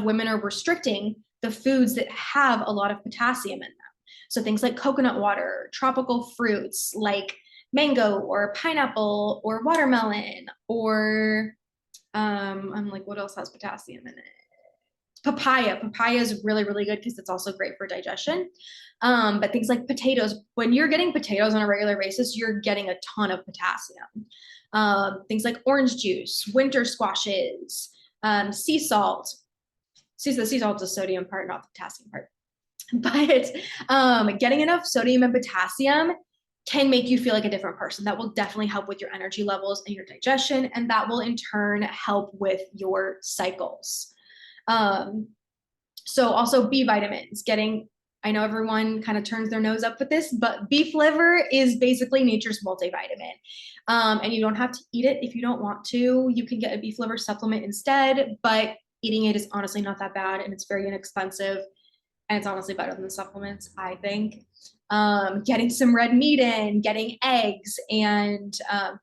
women are restricting the foods that have a lot of potassium in them. So things like coconut water, tropical fruits like mango or pineapple or watermelon, or I'm like, what else has potassium in it? Papaya. Papaya is really, really good because it's also great for digestion. But things like potatoes, when you're getting potatoes on a regular basis, you're getting a ton of potassium. Things like orange juice, winter squashes, sea salt. See, the sea salt is the sodium part, not the potassium part. But getting enough sodium and potassium can make you feel like a different person. That will definitely help with your energy levels and your digestion, and that will in turn help with your cycles. So also B vitamins, I know everyone kind of turns their nose up with this, but beef liver is basically nature's multivitamin. And you don't have to eat it if you don't want to. You can get a beef liver supplement instead, but eating it is honestly not that bad, and it's very inexpensive. And it's honestly better than the supplements, I think. Getting some red meat in, getting eggs and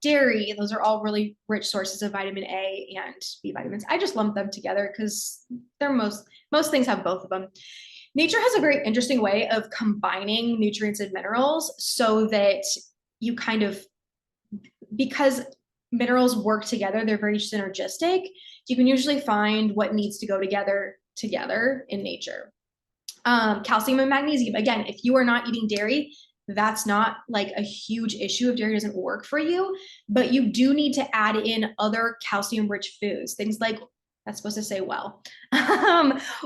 dairy, those are all really rich sources of vitamin A and B vitamins. I just lump them together because they're most things have both of them. Nature has a very interesting way of combining nutrients and minerals so that you because minerals work together, they're very synergistic. You can usually find what needs to go together in nature. Calcium and magnesium. Again, if you are not eating dairy, that's not like a huge issue if dairy doesn't work for you, but you do need to add in other calcium-rich foods, things like, that's supposed to say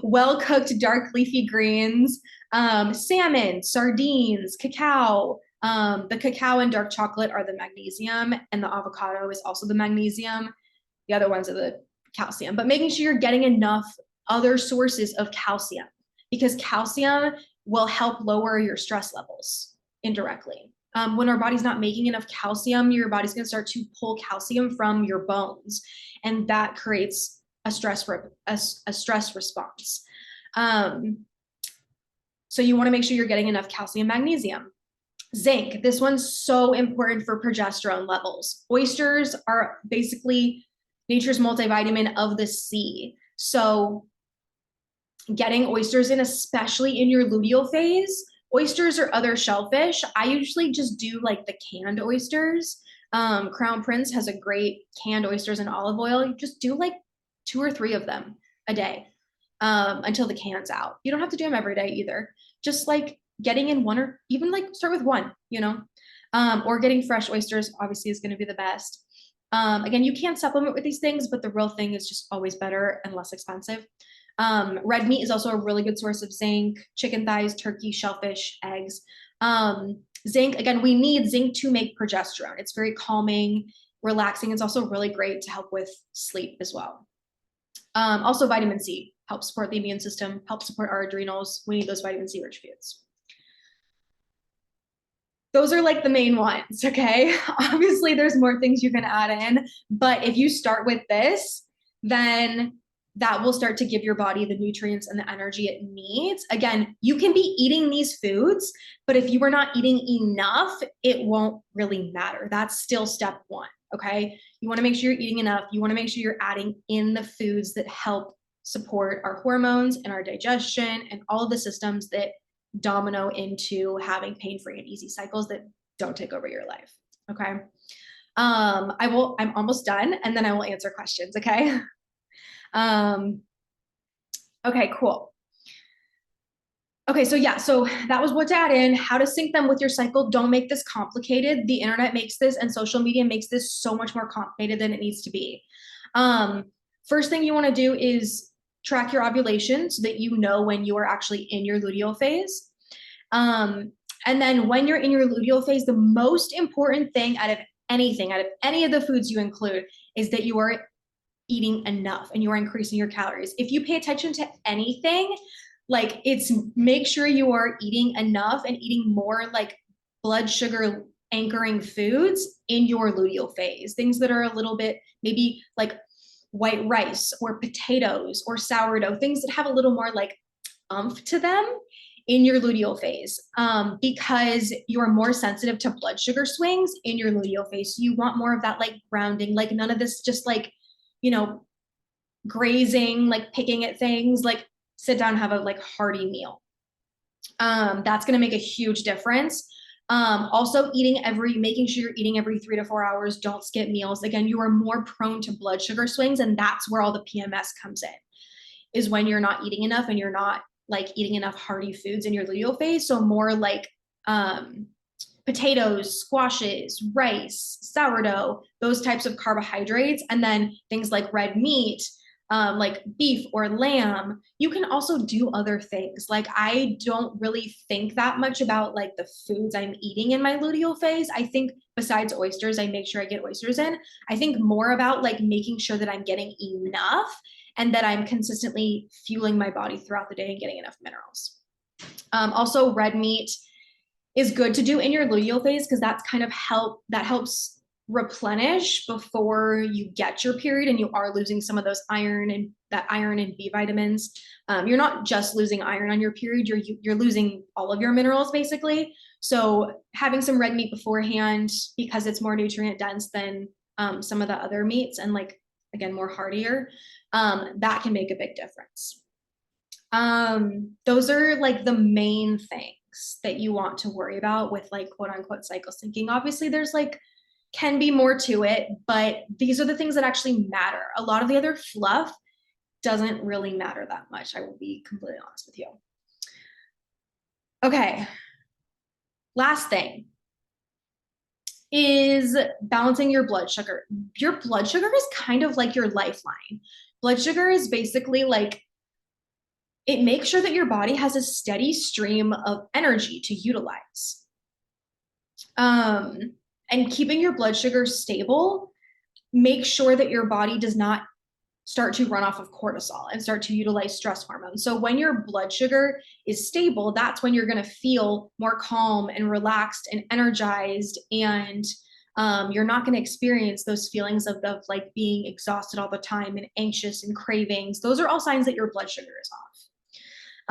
well-cooked dark leafy greens, salmon, sardines, cacao. The cacao and dark chocolate are the magnesium, and the avocado is also the magnesium. The other ones are the calcium, but making sure you're getting enough other sources of calcium, because calcium will help lower your stress levels indirectly. When our body's not making enough calcium, your body's going to start to pull calcium from your bones, and that creates a stress response. So you want to make sure you're getting enough calcium, magnesium. Zinc, this one's so important for progesterone levels. Oysters are basically nature's multivitamin of the sea. So getting oysters in, especially in your luteal phase, oysters or other shellfish, I usually just do like the canned oysters. Crown Prince has a great canned oysters and olive oil. You just do like 2 or 3 of them a day until the can's out. You don't have to do them every day either. Just like getting in 1, or even like start with 1, or getting fresh oysters obviously is going to be the best. Again, you can supplement with these things, but the real thing is just always better and less expensive. Red meat is also a really good source of zinc, chicken thighs, turkey, shellfish, eggs. Zinc, again, we need zinc to make progesterone. It's very calming, relaxing. It's also really great to help with sleep as well. Also vitamin C helps support the immune system, helps support our adrenals. We need those vitamin C rich foods. Those are like the main ones, okay? Obviously, there's more things you can add in, but if you start with this, then that will start to give your body the nutrients and the energy it needs. Again, you can be eating these foods, but if you are not eating enough, it won't really matter. That's still step 1, okay? You wanna make sure you're eating enough. You wanna make sure you're adding in the foods that help support our hormones and our digestion and all of the systems that domino into having pain-free and easy cycles that don't take over your life, okay? I'm almost done, and then I will answer questions, okay? Okay, cool. Okay, so yeah, so that was what to add in, how to sync them with your cycle. Don't make this complicated. The internet makes this and social media makes this so much more complicated than it needs to be. First thing you want to do is track your ovulation so that you know when you are actually in your luteal phase. And then when you're in your luteal phase, the most important thing out of anything, out of any of the foods you include, is that you are eating enough and you are increasing your calories. If you pay attention to anything, like it's make sure you are eating enough and eating more like blood sugar anchoring foods in your luteal phase, things that are a little bit maybe like white rice or potatoes or sourdough, things that have a little more like umph to them in your luteal phase, because you're more sensitive to blood sugar swings in your luteal phase. So you want more of that like grounding, like none of this just like, you know, grazing, like picking at things, like sit down and have a like hearty meal. That's going to make a huge difference. Also making sure you're eating every 3 to 4 hours. Don't skip meals. Again, you are more prone to blood sugar swings, and that's where all the PMS comes in, is when you're not eating enough and you're not like eating enough hearty foods in your luteal phase. So more like potatoes, squashes, rice, sourdough, those types of carbohydrates, and then things like red meat, like beef or lamb. You can also do other things. Like I don't really think that much about like the foods I'm eating in my luteal phase. I think besides oysters, I make sure I get oysters in. I think more about like making sure that I'm getting enough and that I'm consistently fueling my body throughout the day and getting enough minerals. Also, red meat is good to do in your luteal phase because that's kind of helps replenish before you get your period and you are losing some of those iron and B vitamins. You're not just losing iron on your period, you're losing all of your minerals basically. So having some red meat beforehand, because it's more nutrient dense than some of the other meats and like, again, more heartier, that can make a big difference. Those are like the main things that you want to worry about with like quote unquote cycle syncing. Obviously there's like can be more to it, but these are the things that actually matter. A lot of the other fluff doesn't really matter that much. I will be completely honest with you. Okay. Last thing is balancing your blood sugar. Your blood sugar is kind of like your lifeline. Blood sugar is basically like, it makes sure that your body has a steady stream of energy to utilize. And keeping your blood sugar stable, make sure that your body does not start to run off of cortisol and start to utilize stress hormones. So when your blood sugar is stable, that's when you're going to feel more calm and relaxed and energized, and you're not going to experience those feelings of like being exhausted all the time and anxious and cravings. Those are all signs that your blood sugar is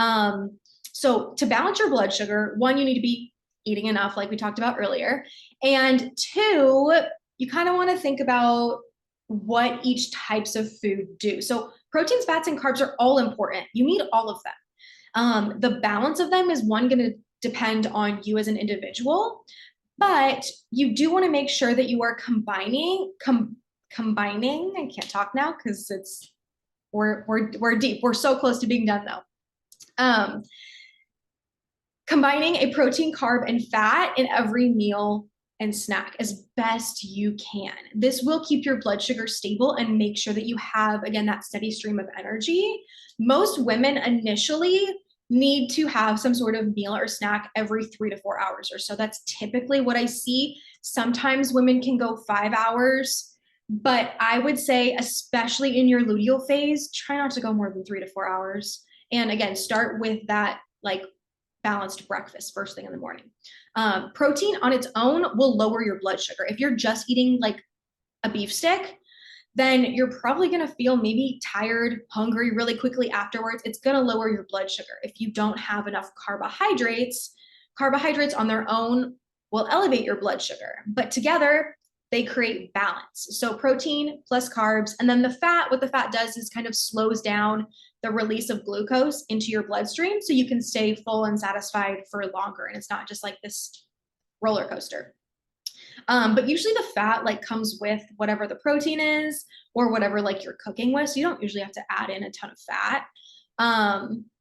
off. So to balance your blood sugar, one, you need to be eating enough, like we talked about earlier. And two, you kind of want to think about what each types of food do. So proteins, fats, and carbs are all important. You need all of them. The balance of them is one going to depend on you as an individual, but you do want to make sure that you are combining, I can't talk now because we're deep. We're so close to being done though. Combining a protein, carb, and fat in every meal and snack as best you can. This will keep your blood sugar stable and make sure that you have, again, that steady stream of energy. Most women initially need to have some sort of meal or snack every 3 to 4 hours or so. That's typically what I see. Sometimes women can go 5 hours, but I would say, especially in your luteal phase, try not to go more than 3 to 4 hours. And again, start with that like balanced breakfast first thing in the morning. Protein on its own will lower your blood sugar. If you're just eating like a beef stick, then you're probably going to feel maybe tired, hungry really quickly afterwards. It's going to lower your blood sugar. If you don't have enough carbohydrates on their own will elevate your blood sugar, but together they create balance. So protein plus carbs, and then the fat, what the fat does is kind of slows down the release of glucose into your bloodstream so you can stay full and satisfied for longer. And it's not just like this roller coaster. But usually the fat like comes with whatever the protein is or whatever like you're cooking with. So you don't usually have to add in a ton of fat.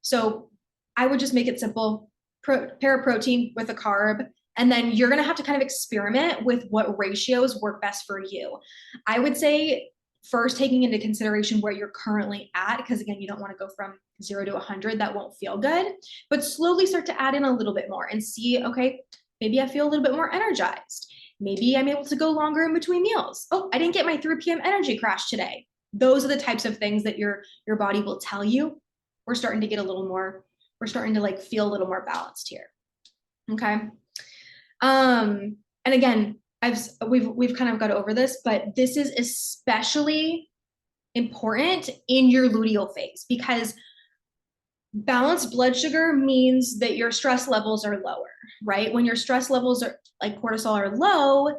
So I would just make it simple, pair a protein with a carb, and then you're going to have to kind of experiment with what ratios work best for you. I would say first taking into consideration where you're currently at, because again, you don't want to go from 0 to 100. That won't feel good, but slowly start to add in a little bit more and see, okay, maybe I feel a little bit more energized. Maybe I'm able to go longer in between meals. Oh, I didn't get my 3 p.m. energy crash today. Those are the types of things that your body will tell you. We're starting to get a little more, we're starting to like feel a little more balanced here. Okay. And again, we've kind of got over this, but this is especially important in your luteal phase because balanced blood sugar means that your stress levels are lower, right? When your stress levels are like cortisol are low,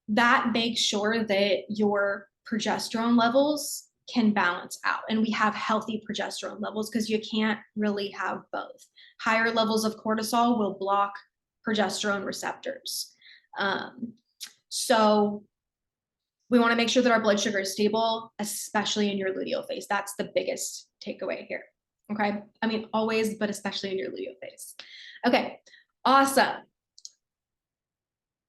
that makes sure that your progesterone levels can balance out. And we have healthy progesterone levels because you can't really have both. Higher levels of cortisol will block progesterone receptors. So we want to make sure that our blood sugar is stable, especially in your luteal phase. That's the biggest takeaway here. Okay. I mean, always, but especially in your luteal phase. Okay. Awesome.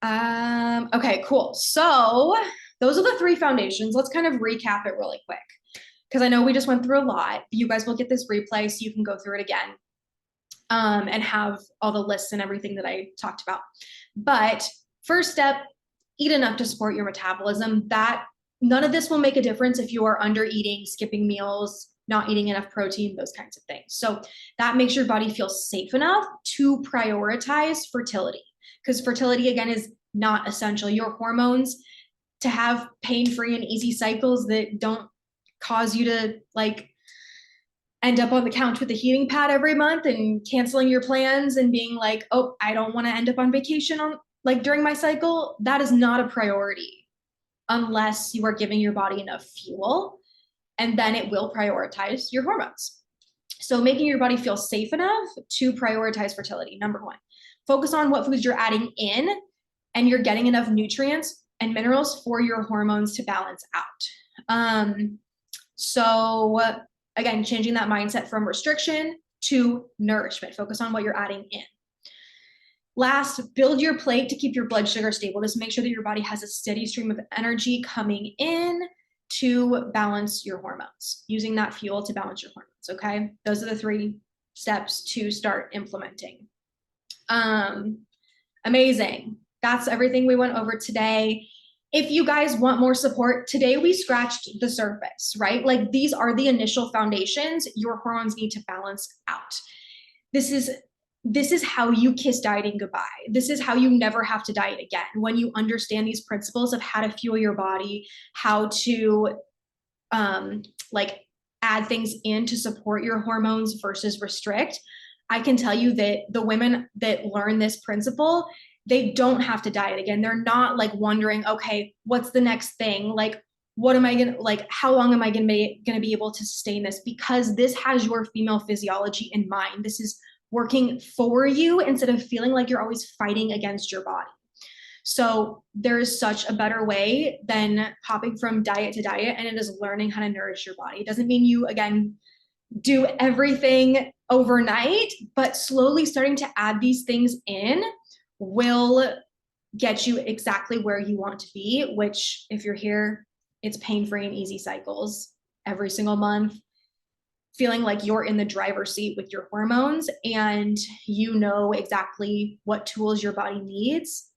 Okay, cool. So those are the 3 foundations. Let's kind of recap it really quick because I know we just went through a lot. You guys will get this replay so you can go through it again and have all the lists and everything that I talked about. But first step, eat enough to support your metabolism. That none of this will make a difference if you are under eating, skipping meals, not eating enough protein, those kinds of things. So that makes your body feel safe enough to prioritize fertility because fertility again is not essential. Your hormones to have pain-free and easy cycles that don't cause you to like end up on the couch with a heating pad every month and canceling your plans and being like, oh, I don't want to end up on vacation on like during my cycle. That is not a priority unless you are giving your body enough fuel, and then it will prioritize your hormones. So making your body feel safe enough to prioritize fertility, number 1. Focus on what foods you're adding in and you're getting enough nutrients and minerals for your hormones to balance out. So again, changing that mindset from restriction to nourishment. Focus on what you're adding in. Last, build your plate to keep your blood sugar stable. Just make sure that your body has a steady stream of energy coming in to balance your hormones, using that fuel to balance your hormones, okay? Those are the 3 steps to start implementing. Amazing. That's everything we went over today. If you guys want more support, today we scratched the surface, right? Like these are the initial foundations your hormones need to balance out. This is how you kiss dieting goodbye. This is how you never have to diet again. When you understand these principles of how to fuel your body, how to like add things in to support your hormones versus restrict, I can tell you that the women that learn this principle, they don't have to diet again. They're not like wondering, okay, what's the next thing? Like, what am I going to, like, how long am I going to be able to sustain this? Because this has your female physiology in mind. This is working for you instead of feeling like you're always fighting against your body. So there is such a better way than hopping from diet to diet, and it is learning how to nourish your body. It doesn't mean you, again, do everything overnight, but slowly starting to add these things in will get you exactly where you want to be, which if you're here, it's pain-free and easy cycles every single month, feeling like you're in the driver's seat with your hormones and you know exactly what tools your body needs.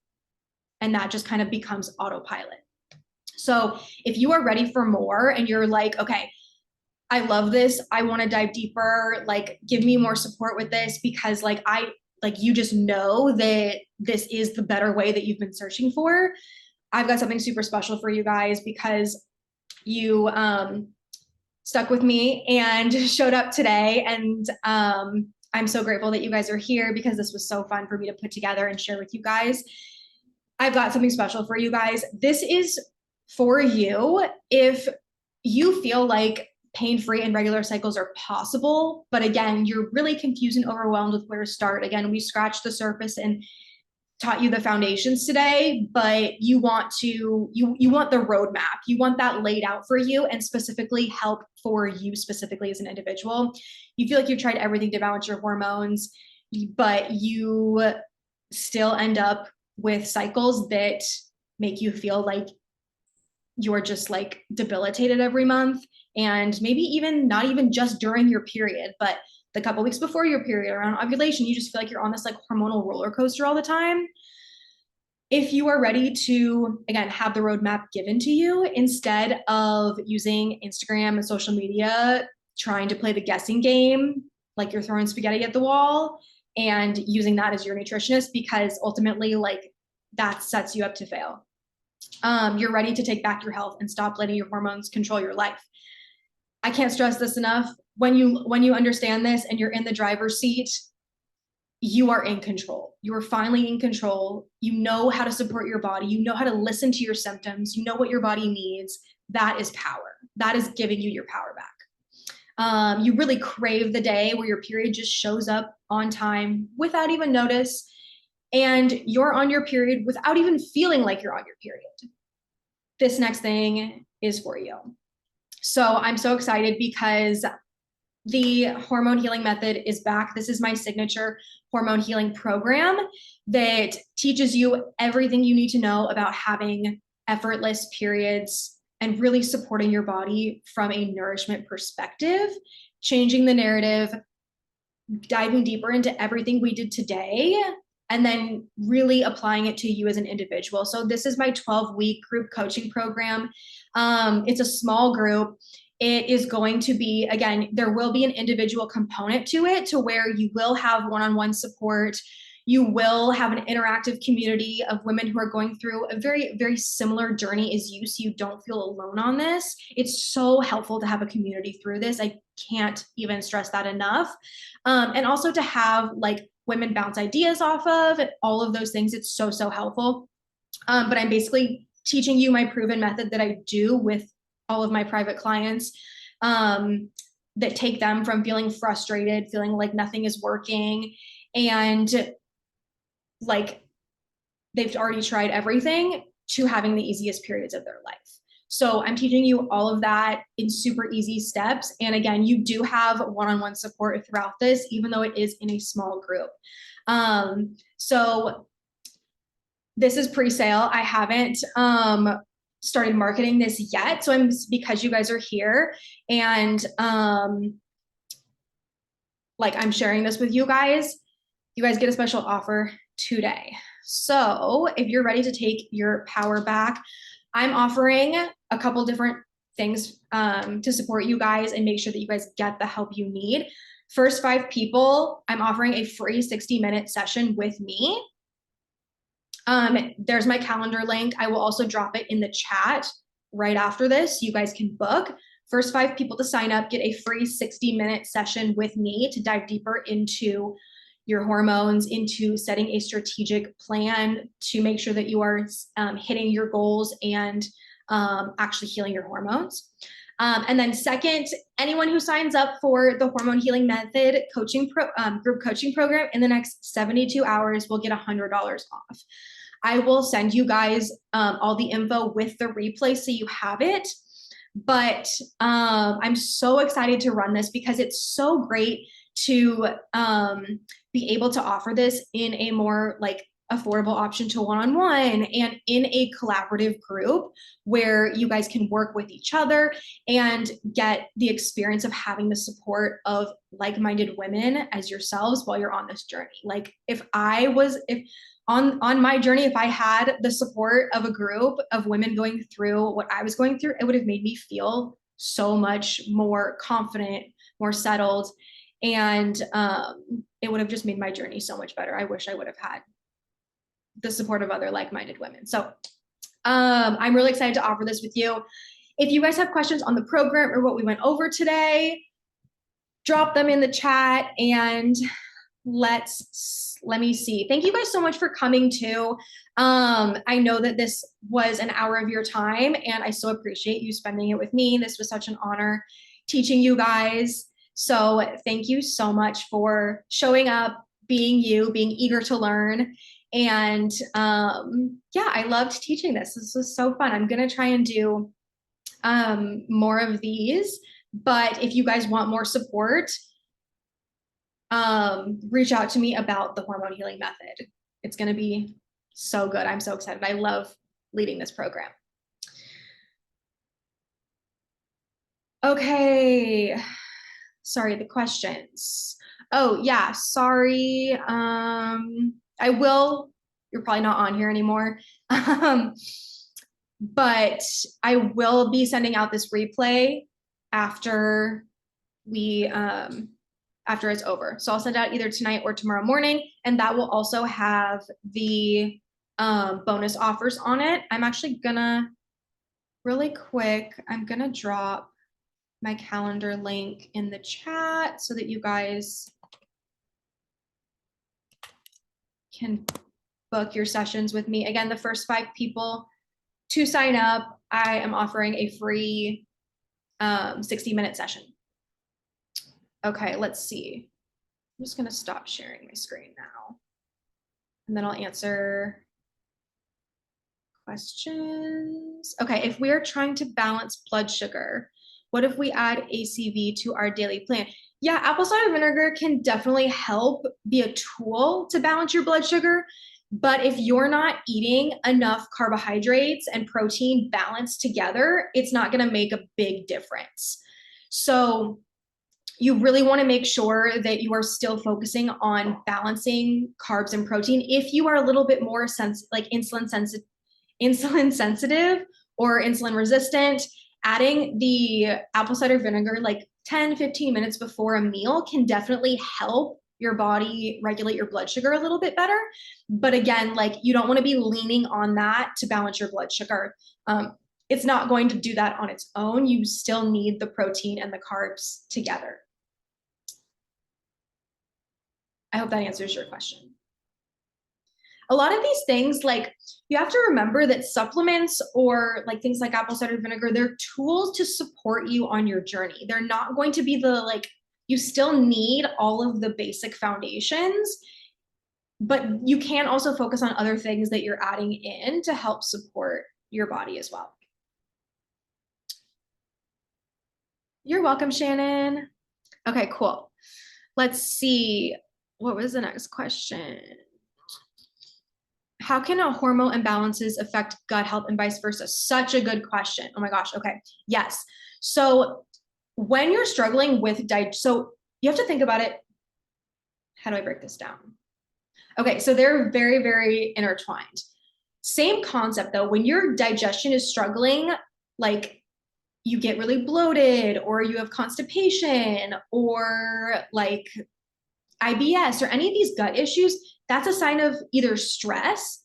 And that just kind of becomes autopilot. So if you are ready for more and you're like, okay, I love this, I want to dive deeper, like give me more support with this because you just know that this is the better way that you've been searching for. I've got something super special for you guys because you stuck with me and showed up today. And I'm so grateful that you guys are here because this was so fun for me to put together and share with you guys. I've got something special for you guys. This is for you if you feel like pain-free and regular cycles are possible, but again, you're really confused and overwhelmed with where to start. Again, we scratched the surface and taught you the foundations today, but you want you want the roadmap. You want that laid out for you and specifically help for you specifically as an individual. You feel like you've tried everything to balance your hormones, but you still end up with cycles that make you feel like you're just like debilitated every month, and maybe even not even just during your period, but the couple weeks before your period, around ovulation, you just feel like you're on this like hormonal roller coaster all the time. If you are ready to, again, have the roadmap given to you instead of using Instagram and social media, trying to play the guessing game, like you're throwing spaghetti at the wall and using that as your nutritionist, because ultimately like that sets you up to fail. You're ready to take back your health and stop letting your hormones control your life. I can't stress this enough. When you understand this and you're in the driver's seat, you are in control. You are finally in control. You know how to support your body. You know how to listen to your symptoms. You know what your body needs. That is power. That is giving you your power back. You really crave the day where your period just shows up on time without even notice, and you're on your period without even feeling like you're on your period. This next thing is for you. So I'm so excited because the hormone healing method is back. This is my signature hormone healing program that teaches you everything you need to know about having effortless periods and really supporting your body from a nourishment perspective, changing the narrative, diving deeper into everything we did today, and then really applying it to you as an individual. So this is my 12-week group coaching program. It's a small group. It is going to be, again, there will be an individual component to it, to where you will have one-on-one support. You will have an interactive community of women who are going through a very, very similar journey as you, so you don't feel alone on this. It's so helpful to have a community through this. I can't even stress that enough. And also to have like women bounce ideas off of, all of those things. It's so, so helpful. But I'm basically teaching you my proven method that I do with all of my private clients, that take them from feeling frustrated, feeling like nothing is working, and like they've already tried everything, to having the easiest periods of their life. So I'm teaching you all of that in super easy steps. And again, you do have one-on-one support throughout this, even though it is in a small group. So this is pre-sale. I haven't started marketing this yet. So because you guys are here, and like I'm sharing this with you guys get a special offer today. So if you're ready to take your power back, I'm offering a couple different things to support you guys and make sure that you guys get the help you need. First 5 people, I'm offering a free 60-minute session with me. There's my calendar link. I will also drop it in the chat right after this. You guys can book. First 5 people to sign up get a free 60-minute session with me to dive deeper into your hormones, into setting a strategic plan to make sure that you are hitting your goals and actually healing your hormones. And then second, anyone who signs up for the Hormone Healing Method group coaching program in the next 72 hours will get $100 off. I will send you guys all the info with the replay so you have it. But I'm so excited to run this because it's so great to be able to offer this in a more like affordable option to one-on-one and in a collaborative group where you guys can work with each other and get the experience of having the support of like-minded women as yourselves while you're on this journey. Like if on my journey, if I had the support of a group of women going through what I was going through, it would have made me feel so much more confident, more settled, and it would have just made my journey so much better. I wish I would have had the support of other like-minded women. So I'm really excited to offer this with you. If you guys have questions on the program or what we went over today, drop them in the chat and let me see. Thank you guys so much for coming too. I know that this was an hour of your time and I so appreciate you spending it with me. This was such an honor teaching you guys. So thank you so much for showing up, being you, being eager to learn. And yeah, I loved teaching this. This was so fun. I'm going to try and do more of these, but if you guys want more support, reach out to me about the hormone healing method. It's going to be so good. I'm so excited. I love leading this program. Okay. Sorry, the questions. Oh, yeah, sorry. I will, you're probably not on here anymore. But I will be sending out this replay after we after it's over. So I'll send out either tonight or tomorrow morning, and that will also have the bonus offers on it. I'm actually gonna really quick, I'm gonna drop my calendar link in the chat so that you guys can book your sessions with me. Again, the first 5 people to sign up, I am offering a free 60-minute session. Okay, let's see. I'm just gonna stop sharing my screen now. And then I'll answer questions. Okay, if we are trying to balance blood sugar, what if we add ACV to our daily plan? Yeah, apple cider vinegar can definitely help be a tool to balance your blood sugar. But if you're not eating enough carbohydrates and protein balanced together, it's not going to make a big difference. So you really want to make sure that you are still focusing on balancing carbs and protein. If you are a little bit more like insulin sensitive or insulin resistant, adding the apple cider vinegar like 10-15 minutes before a meal can definitely help your body regulate your blood sugar a little bit better. But again, like you don't want to be leaning on that to balance your blood sugar. It's not going to do that on its own. You still need the protein and the carbs together. I hope that answers your question. A lot of these things, like you have to remember that supplements or like things like apple cider vinegar, they're tools to support you on your journey. They're not going to be the like, you still need all of the basic foundations, but you can also focus on other things that you're adding in to help support your body as well. You're welcome, Shannon. Okay, cool. Let's see. What was the next question? How can hormone imbalances affect gut health and vice versa? Such a good question. Oh my gosh. Okay. Yes. So when you're struggling with so you have to think about it. How do I break this down? Okay. So they're very, very intertwined. Same concept though. When your digestion is struggling, like you get really bloated or you have constipation or like IBS or any of these gut issues, that's a sign of either stress,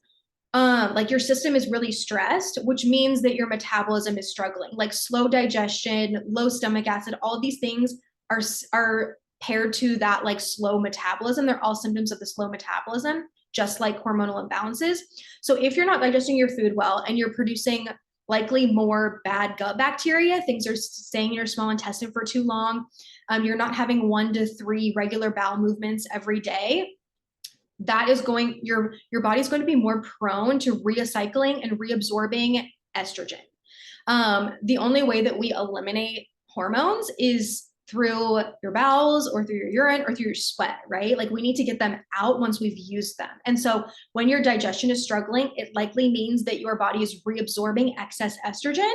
like your system is really stressed, which means that your metabolism is struggling, like slow digestion, low stomach acid, all of these things are paired to that like slow metabolism. They're all symptoms of the slow metabolism, just like hormonal imbalances. So if you're not digesting your food well and you're producing likely more bad gut bacteria, things are staying in your small intestine for too long, you're not having 1 to 3 regular bowel movements every day, that is going, your body's going to be more prone to recycling and reabsorbing estrogen. The only way that we eliminate hormones is through your bowels or through your urine or through your sweat, right? Like we need to get them out once we've used them. And so when your digestion is struggling, it likely means that your body is reabsorbing excess estrogen,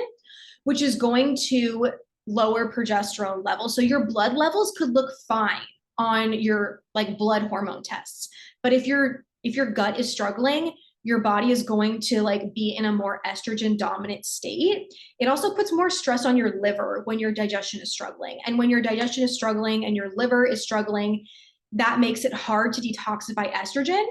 which is going to lower progesterone levels. So your blood levels could look fine on your like blood hormone tests. But if your gut is struggling, your body is going to like be in a more estrogen dominant state. It also puts more stress on your liver when your digestion is struggling. And when your digestion is struggling and your liver is struggling, that makes it hard to detoxify estrogen.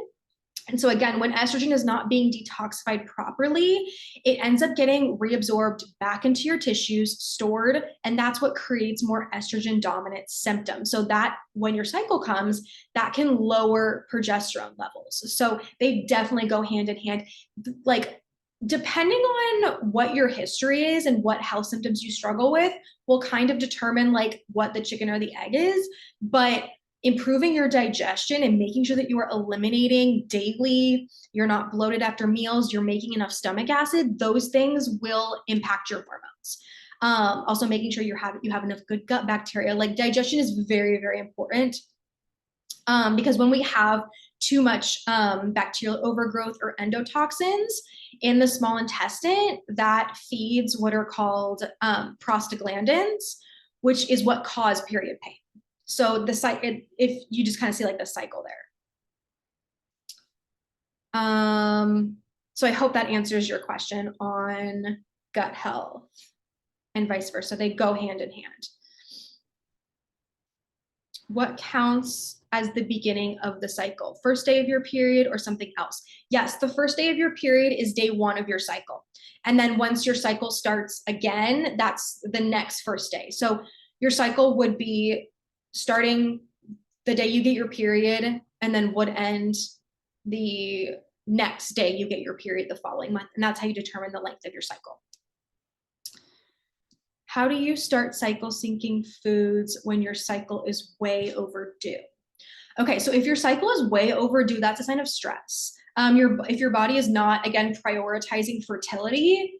And so again, when estrogen is not being detoxified properly, it ends up getting reabsorbed back into your tissues, stored, and that's what creates more estrogen dominant symptoms. So that when your cycle comes, that can lower progesterone levels. So they definitely go hand in hand. Like depending on what your history is and what health symptoms you struggle with will kind of determine like what the chicken or the egg is. But improving your digestion and making sure that you are eliminating daily, you're not bloated after meals, you're making enough stomach acid, those things will impact your hormones. Also making sure you have enough good gut bacteria. Like digestion is very, very important. Because when we have too much bacterial overgrowth or endotoxins in the small intestine, that feeds what are called prostaglandins, which is what cause period pain. So if you just kind of see like the cycle there. So I hope that answers your question on gut health and vice versa. They go hand in hand. What counts as the beginning of the cycle? First day of your period or something else? Yes, the first day of your period is day 1 of your cycle. And then once your cycle starts again, that's the next first day. So your cycle would be starting the day you get your period and then would end the next day you get your period the following month. And that's how you determine the length of your cycle. How do you start cycle syncing foods when your cycle is way overdue? Okay, so if your cycle is way overdue, that's a sign of stress. If your body is not, again, prioritizing fertility,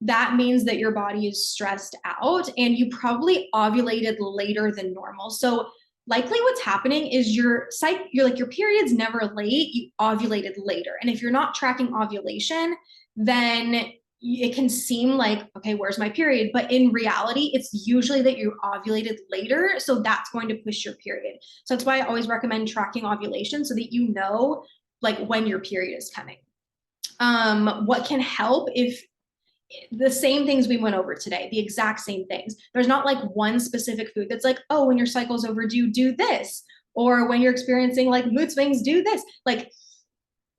that means that your body is stressed out and you probably ovulated later than normal. So likely what's happening is your period's never late, you ovulated later. And if you're not tracking ovulation, then it can seem like, okay, where's my period? But in reality, it's usually that you ovulated later. So that's going to push your period. So that's why I always recommend tracking ovulation so that you know like when your period is coming. What can help if the same things we went over today, the exact same things. There's not like one specific food that's like, oh, when your cycle's overdue, do this. Or when you're experiencing like mood swings, do this. Like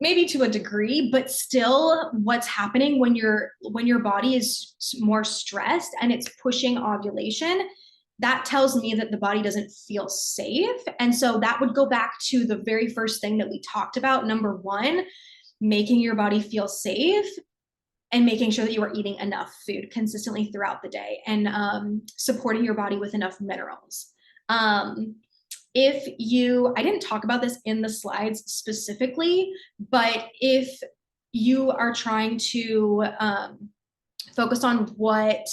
maybe to a degree, but still what's happening when your body is more stressed and it's pushing ovulation, that tells me that the body doesn't feel safe. And so that would go back to the very first thing that we talked about. Number 1, making your body feel safe and making sure that you are eating enough food consistently throughout the day and supporting your body with enough minerals. I didn't talk about this in the slides specifically, but if you are trying to focus on what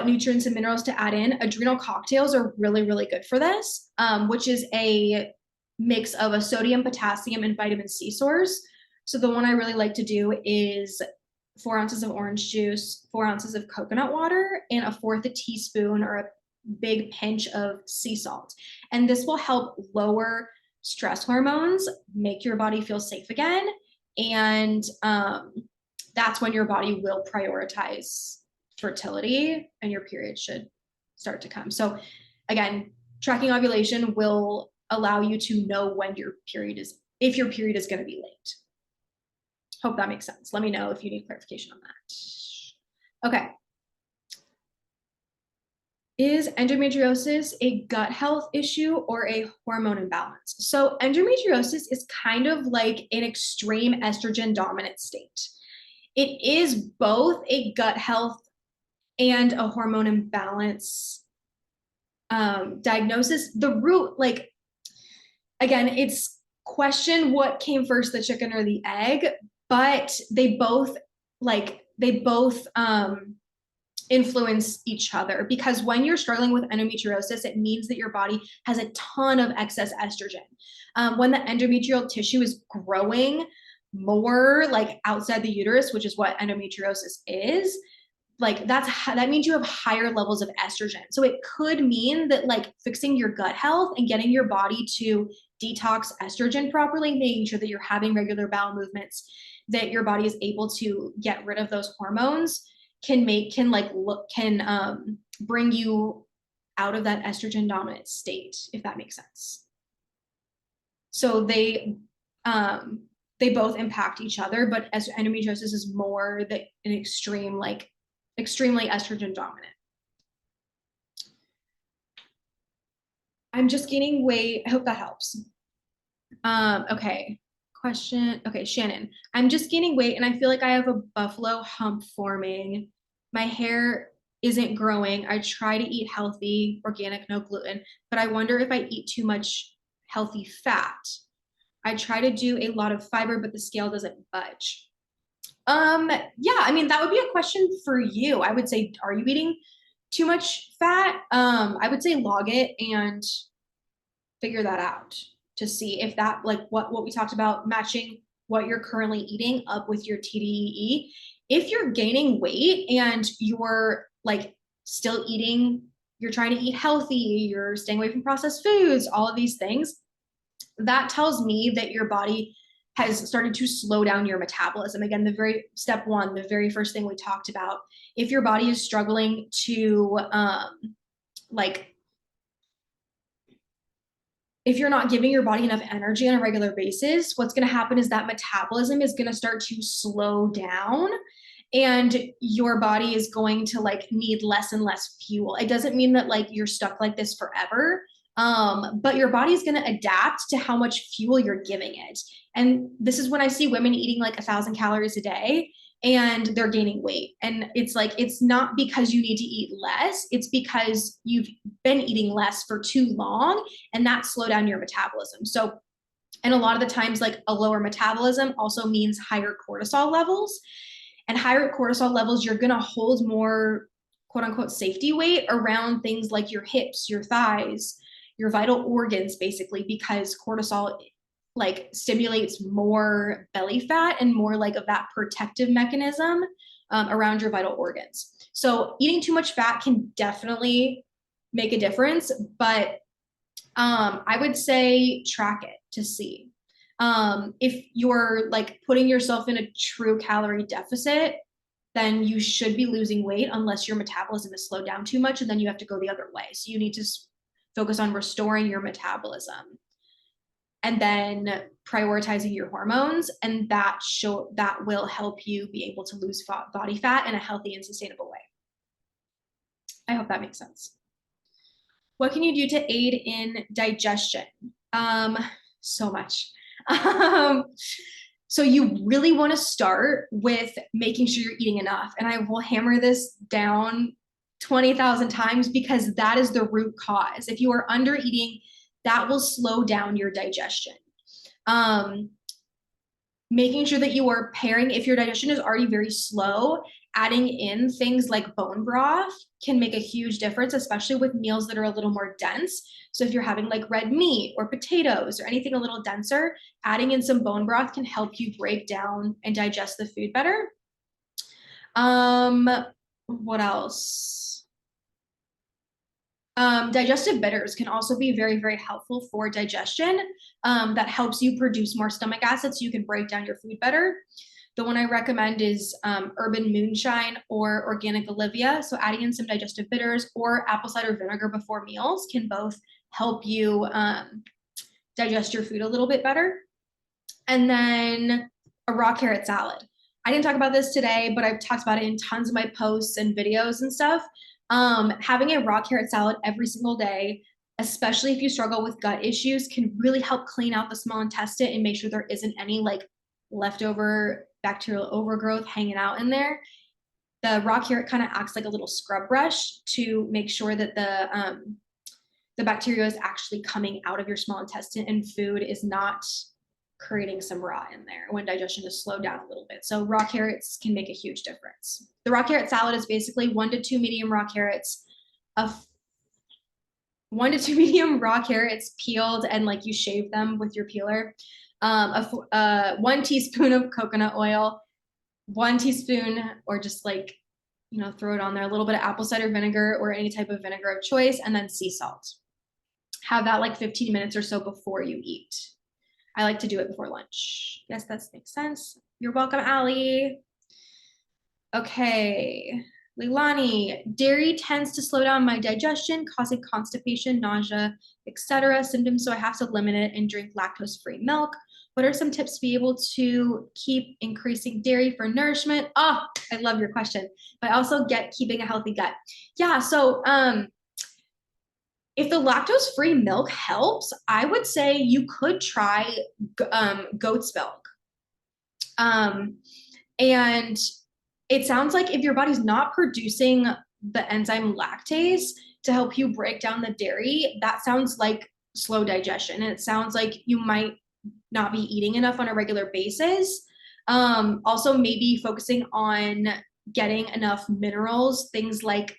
nutrients and minerals to add in, adrenal cocktails are really, really good for this, which is a mix of a sodium, potassium, and vitamin C source. So the one I really like to do is 4 ounces of orange juice, 4 ounces of coconut water, and 1/4 teaspoon or a big pinch of sea salt. And this will help lower stress hormones, make your body feel safe again. And that's when your body will prioritize fertility and your period should start to come. So again, tracking ovulation will allow you to know when if your period is going to be late. Hope that makes sense. Let me know if you need clarification on that. Okay. Is endometriosis a gut health issue or a hormone imbalance? So endometriosis is kind of like an extreme estrogen dominant state. It is both a gut health and a hormone imbalance diagnosis. The root, again, it's question what came first, the chicken or the egg, but they both influence each other, because when you're struggling with endometriosis, it means that your body has a ton of excess estrogen. When the endometrial tissue is growing more outside the uterus, which is what endometriosis is, that means you have higher levels of estrogen. So it could mean that fixing your gut health and getting your body to detox estrogen properly, making sure that you're having regular bowel movements, that your body is able to get rid of those hormones, can bring you out of that estrogen dominant state, if that makes sense. So they both impact each other, but as endometriosis is more an extreme, extremely estrogen dominant. I'm just gaining weight. I hope that helps. Okay. Question. Okay, Shannon. I'm just gaining weight and I feel like I have a buffalo hump forming. My hair isn't growing. I try to eat healthy, organic, no gluten, but I wonder if I eat too much healthy fat. I try to do a lot of fiber, but the scale doesn't budge. Yeah, I mean, that would be a question for you. I would say, are you eating too much fat? I would say log it and figure that out to see if that, like what we talked about, matching what you're currently eating up with your TDEE. If you're gaining weight and you're like still eating, you're trying to eat healthy, you're staying away from processed foods, all of these things, that tells me that your body has started to slow down your metabolism. Again, the very step one, the very first thing we talked about, if your body is struggling to like, if you're not giving your body enough energy on a regular basis, what's going to happen is that metabolism is going to start to slow down, and your body is going to like need less and less fuel. It doesn't mean that like you're stuck like this forever. But your body is going to adapt to how much fuel you're giving it. And this is when I see women eating like 1,000 calories a day and they're gaining weight. And it's like, it's not because you need to eat less, it's because you've been eating less for too long, and that slow down your metabolism. So, and a lot of the times, like a lower metabolism also means higher cortisol levels. And higher cortisol levels, you're going to hold more quote unquote safety weight around things like your hips, your thighs, your vital organs, basically, because cortisol like stimulates more belly fat and more like of that protective mechanism around your vital organs. So eating too much fat can definitely make a difference, but I would say track it to see. If you're like putting yourself in a true calorie deficit, then you should be losing weight unless your metabolism is slowed down too much, and then you have to go the other way. So you need to focus on restoring your metabolism and then prioritizing your hormones, and that will help you be able to lose body fat in a healthy and sustainable way. I hope that makes sense. What can you do to aid in digestion? So much. So you really want to start with making sure you're eating enough. And I will hammer this down 20,000 times because that is the root cause. If you are under eating, that will slow down your digestion. Making sure that you are pairing, if your digestion is already very slow, adding in things like bone broth can make a huge difference, especially with meals that are a little more dense. So if you're having like red meat or potatoes or anything a little denser, adding in some bone broth can help you break down and digest the food better. What else? Digestive bitters can also be very, very helpful for digestion. That helps you produce more stomach acid so you can break down your food better. The one I recommend is Urban Moonshine or Organic Olivia. So adding in some digestive bitters or apple cider vinegar before meals can both help you digest your food a little bit better. And then a raw carrot salad. I didn't talk about this today, but I've talked about it in tons of my posts and videos and stuff. Having a raw carrot salad every single day, especially if you struggle with gut issues, can really help clean out the small intestine and make sure there isn't any like leftover bacterial overgrowth hanging out in there. The raw carrot kind of acts like a little scrub brush to make sure that the bacteria is actually coming out of your small intestine and food is not creating some raw in there when digestion is slowed down a little bit. So raw carrots can make a huge difference. The raw carrot salad is basically 1 to 2 medium raw carrots, 1 to 2 medium raw carrots peeled and like you shave them with your peeler, 1 teaspoon of coconut oil, 1 teaspoon, or just like, you know, throw it on there, a little bit of apple cider vinegar or any type of vinegar of choice, and then sea salt. Have that like 15 minutes or so before you eat. I like to do it before lunch. Yes, that makes sense. You're welcome, Allie. Okay, Leilani, dairy tends to slow down my digestion, causing constipation, nausea, etc. symptoms, so I have to limit it and drink lactose-free milk. What are some tips to be able to keep increasing dairy for nourishment? Oh, I love your question. But also keeping a healthy gut. Yeah, so if the lactose-free milk helps, I would say you could try goat's milk. And it sounds like if your body's not producing the enzyme lactase to help you break down the dairy, that sounds like slow digestion. And it sounds like you might not be eating enough on a regular basis. Also, maybe focusing on getting enough minerals, things like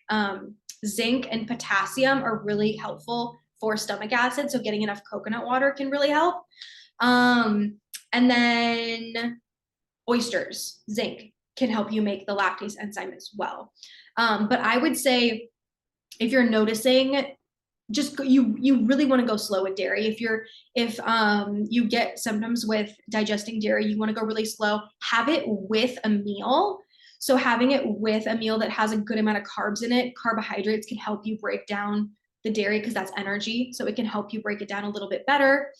zinc and potassium are really helpful for stomach acid. So getting enough coconut water can really help. And then oysters, zinc can help you make the lactase enzyme as well. But I would say if you're noticing, just you really want to go slow with dairy. If you get symptoms with digesting dairy, you want to go really slow. Have it with a meal. So having it with a meal that has a good amount of carbs in it, carbohydrates can help you break down the dairy because that's energy. So it can help you break it down a little bit better.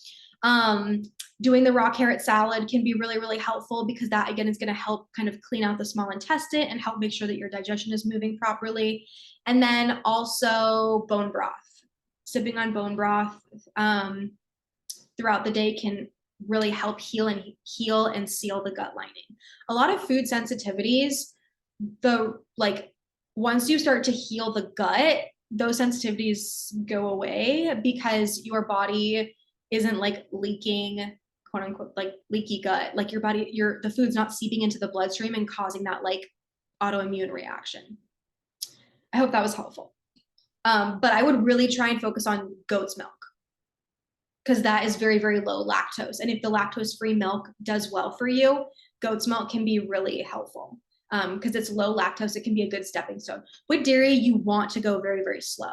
Doing the raw carrot salad can be really, really helpful because that, again, is going to help kind of clean out the small intestine and help make sure that your digestion is moving properly. And then also bone broth. Sipping on bone broth throughout the day can really help heal and seal the gut lining. A lot of food sensitivities, once you start to heal the gut, those sensitivities go away because your body isn't like leaking, quote unquote, like leaky gut. Like the food's not seeping into the bloodstream and causing that like autoimmune reaction. I hope that was helpful. But I would really try and focus on goat's milk because that is very, very low lactose. And if the lactose-free milk does well for you, goat's milk can be really helpful because it's low lactose. It can be a good stepping stone. With dairy, you want to go very, very slow.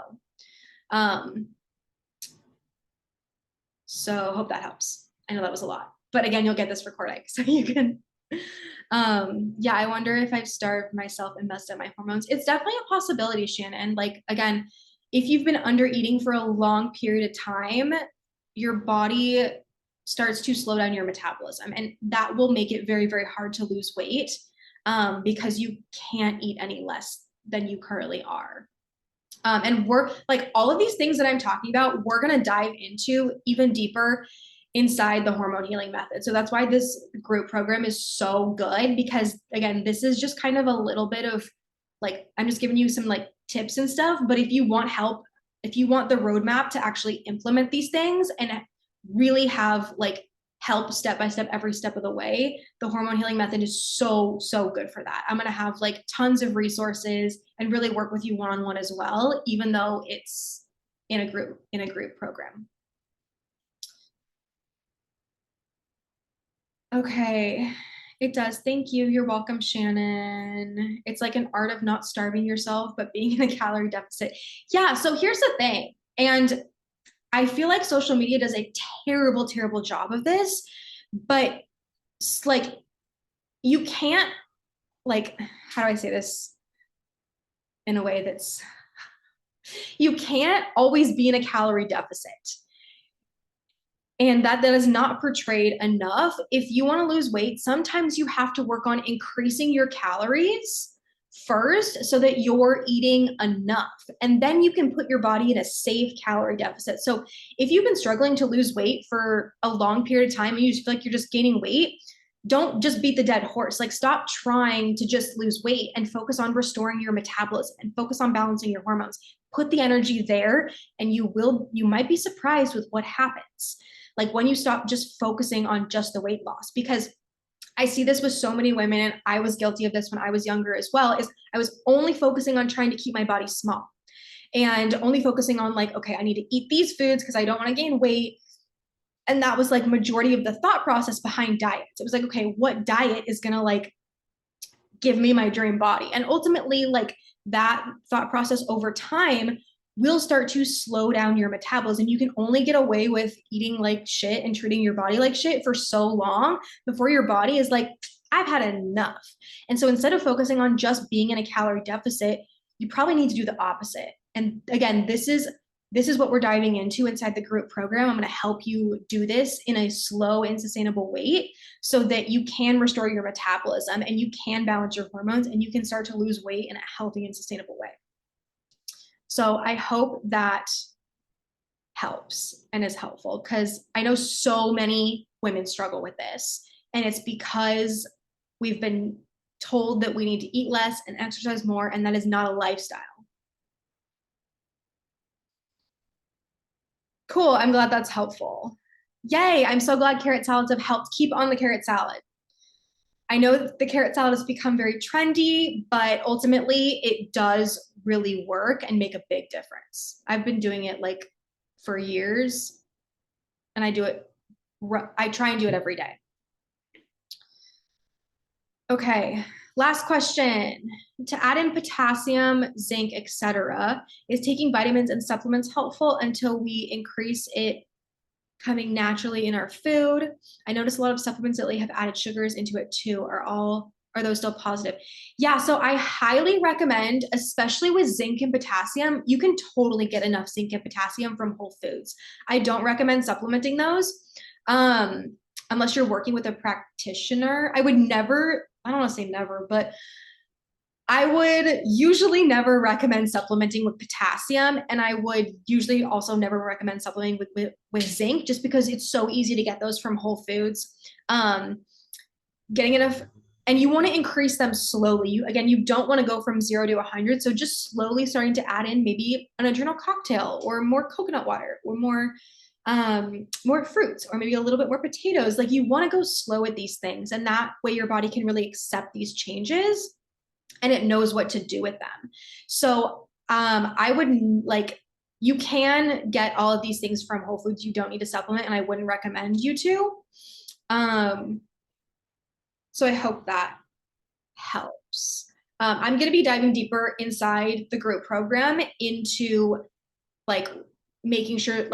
So hope that helps. I know that was a lot, but again, you'll get this recording so you can. Yeah, I wonder if I've starved myself and messed up my hormones. It's definitely a possibility, Shannon. Like, again, if you've been under eating for a long period of time, your body starts to slow down your metabolism, and that will make it very, very hard to lose weight because you can't eat any less than you currently are. And we're like, all of these things that I'm talking about, we're going to dive into even deeper inside the hormone healing method. So that's why this group program is so good, because again, this is just kind of a little bit of like, I'm just giving you some like tips and stuff, but if you want help, if you want the roadmap to actually implement these things and really have like help step by step, every step of the way, the hormone healing method is so, so good for that. I'm going to have like tons of resources and really work with you one-on-one as well, even though it's in a group program. Okay, it does. Thank you. You're welcome, Shannon. It's like an art of not starving yourself, but being in a calorie deficit. Yeah, so here's the thing. And I feel like social media does a terrible, terrible job of this, but like, you can't, like, how do I say this in a way that's, you can't always be in a calorie deficit. And that is not portrayed enough. If you want to lose weight, sometimes you have to work on increasing your calories first so that you're eating enough. And then you can put your body in a safe calorie deficit. So if you've been struggling to lose weight for a long period of time and you just feel like you're just gaining weight, don't just beat the dead horse. Like, stop trying to just lose weight and focus on restoring your metabolism and focus on balancing your hormones. Put the energy there and you might be surprised with what happens. Like when you stop just focusing on just the weight loss, because I see this with so many women, and I was guilty of this when I was younger as well, is I was only focusing on trying to keep my body small and only focusing on like, okay, I need to eat these foods because I don't want to gain weight. And that was like majority of the thought process behind diets. It was like, okay, what diet is going to like give me my dream body? And ultimately, like, that thought process over time will start to slow down your metabolism. You can only get away with eating like shit and treating your body like shit for so long before your body is like, I've had enough. And so instead of focusing on just being in a calorie deficit, you probably need to do the opposite. And again, this is what we're diving into inside the group program. I'm going to help you do this in a slow and sustainable way so that you can restore your metabolism and you can balance your hormones and you can start to lose weight in a healthy and sustainable way. So I hope that helps and is helpful, because I know so many women struggle with this, and it's because we've been told that we need to eat less and exercise more, and that is not a lifestyle. Cool. I'm glad that's helpful. Yay. I'm so glad carrot salads have helped. Keep on the carrot salad. I know that the carrot salad has become very trendy, but ultimately it does really work and make a big difference. I've been doing it like for years, and I try and do it every day. Okay, last question. To add in potassium, zinc, etc., is taking vitamins and supplements helpful until we increase it coming naturally in our food? I notice a lot of supplements lately have added sugars into it too. Are those still positive? Yeah, so I highly recommend, especially with zinc and potassium, you can totally get enough zinc and potassium from whole foods. I don't recommend supplementing those unless you're working with a practitioner. I would never, I don't want to say never, but I would usually never recommend supplementing with potassium, and I would usually also never recommend supplementing with zinc, just because it's so easy to get those from Whole Foods. Getting enough, and you want to increase them slowly. You don't want to go from 0 to 100, so just slowly starting to add in maybe an adrenal cocktail or more coconut water or more fruits, or maybe a little bit more potatoes. Like, you want to go slow with these things, and that way your body can really accept these changes and it knows what to do with them. So I would you can get all of these things from Whole Foods. You don't need to supplement, and I wouldn't recommend you to. So I hope that helps. I'm going to be diving deeper inside the group program into like making sure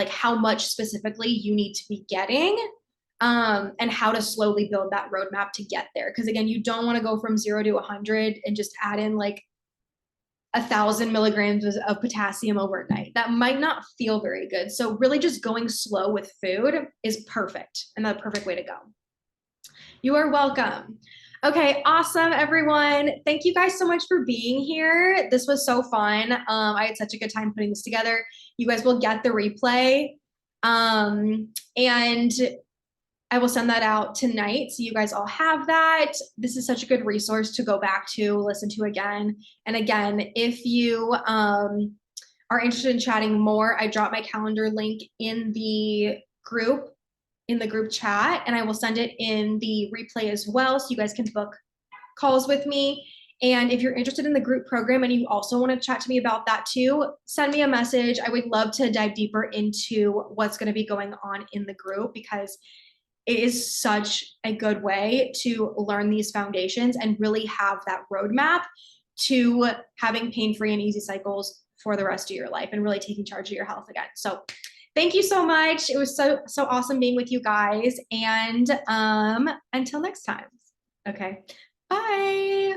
how much specifically you need to be getting. And how to slowly build that roadmap to get there. Because again, you don't want to go from 0 to 100 and just add in like 1,000 milligrams of potassium overnight. That might not feel very good. So really just going slow with food is perfect, and the perfect way to go. You are welcome. Okay, awesome, everyone. Thank you guys so much for being here. This was so fun. I had such a good time putting this together. You guys will get the replay. And I will send that out tonight, so you guys all have that. This is such a good resource to go back to, listen to again. And again, if you are interested in chatting more, I dropped my calendar link in the group chat, and I will send it in the replay as well, so you guys can book calls with me. And if you're interested in the group program and you also want to chat to me about that too, send me a message. I would love to dive deeper into what's going to be going on in the group, because it is such a good way to learn these foundations and really have that roadmap to having pain-free and easy cycles for the rest of your life and really taking charge of your health again. So thank you so much. It was so awesome being with you guys. And until next time. Okay. Bye.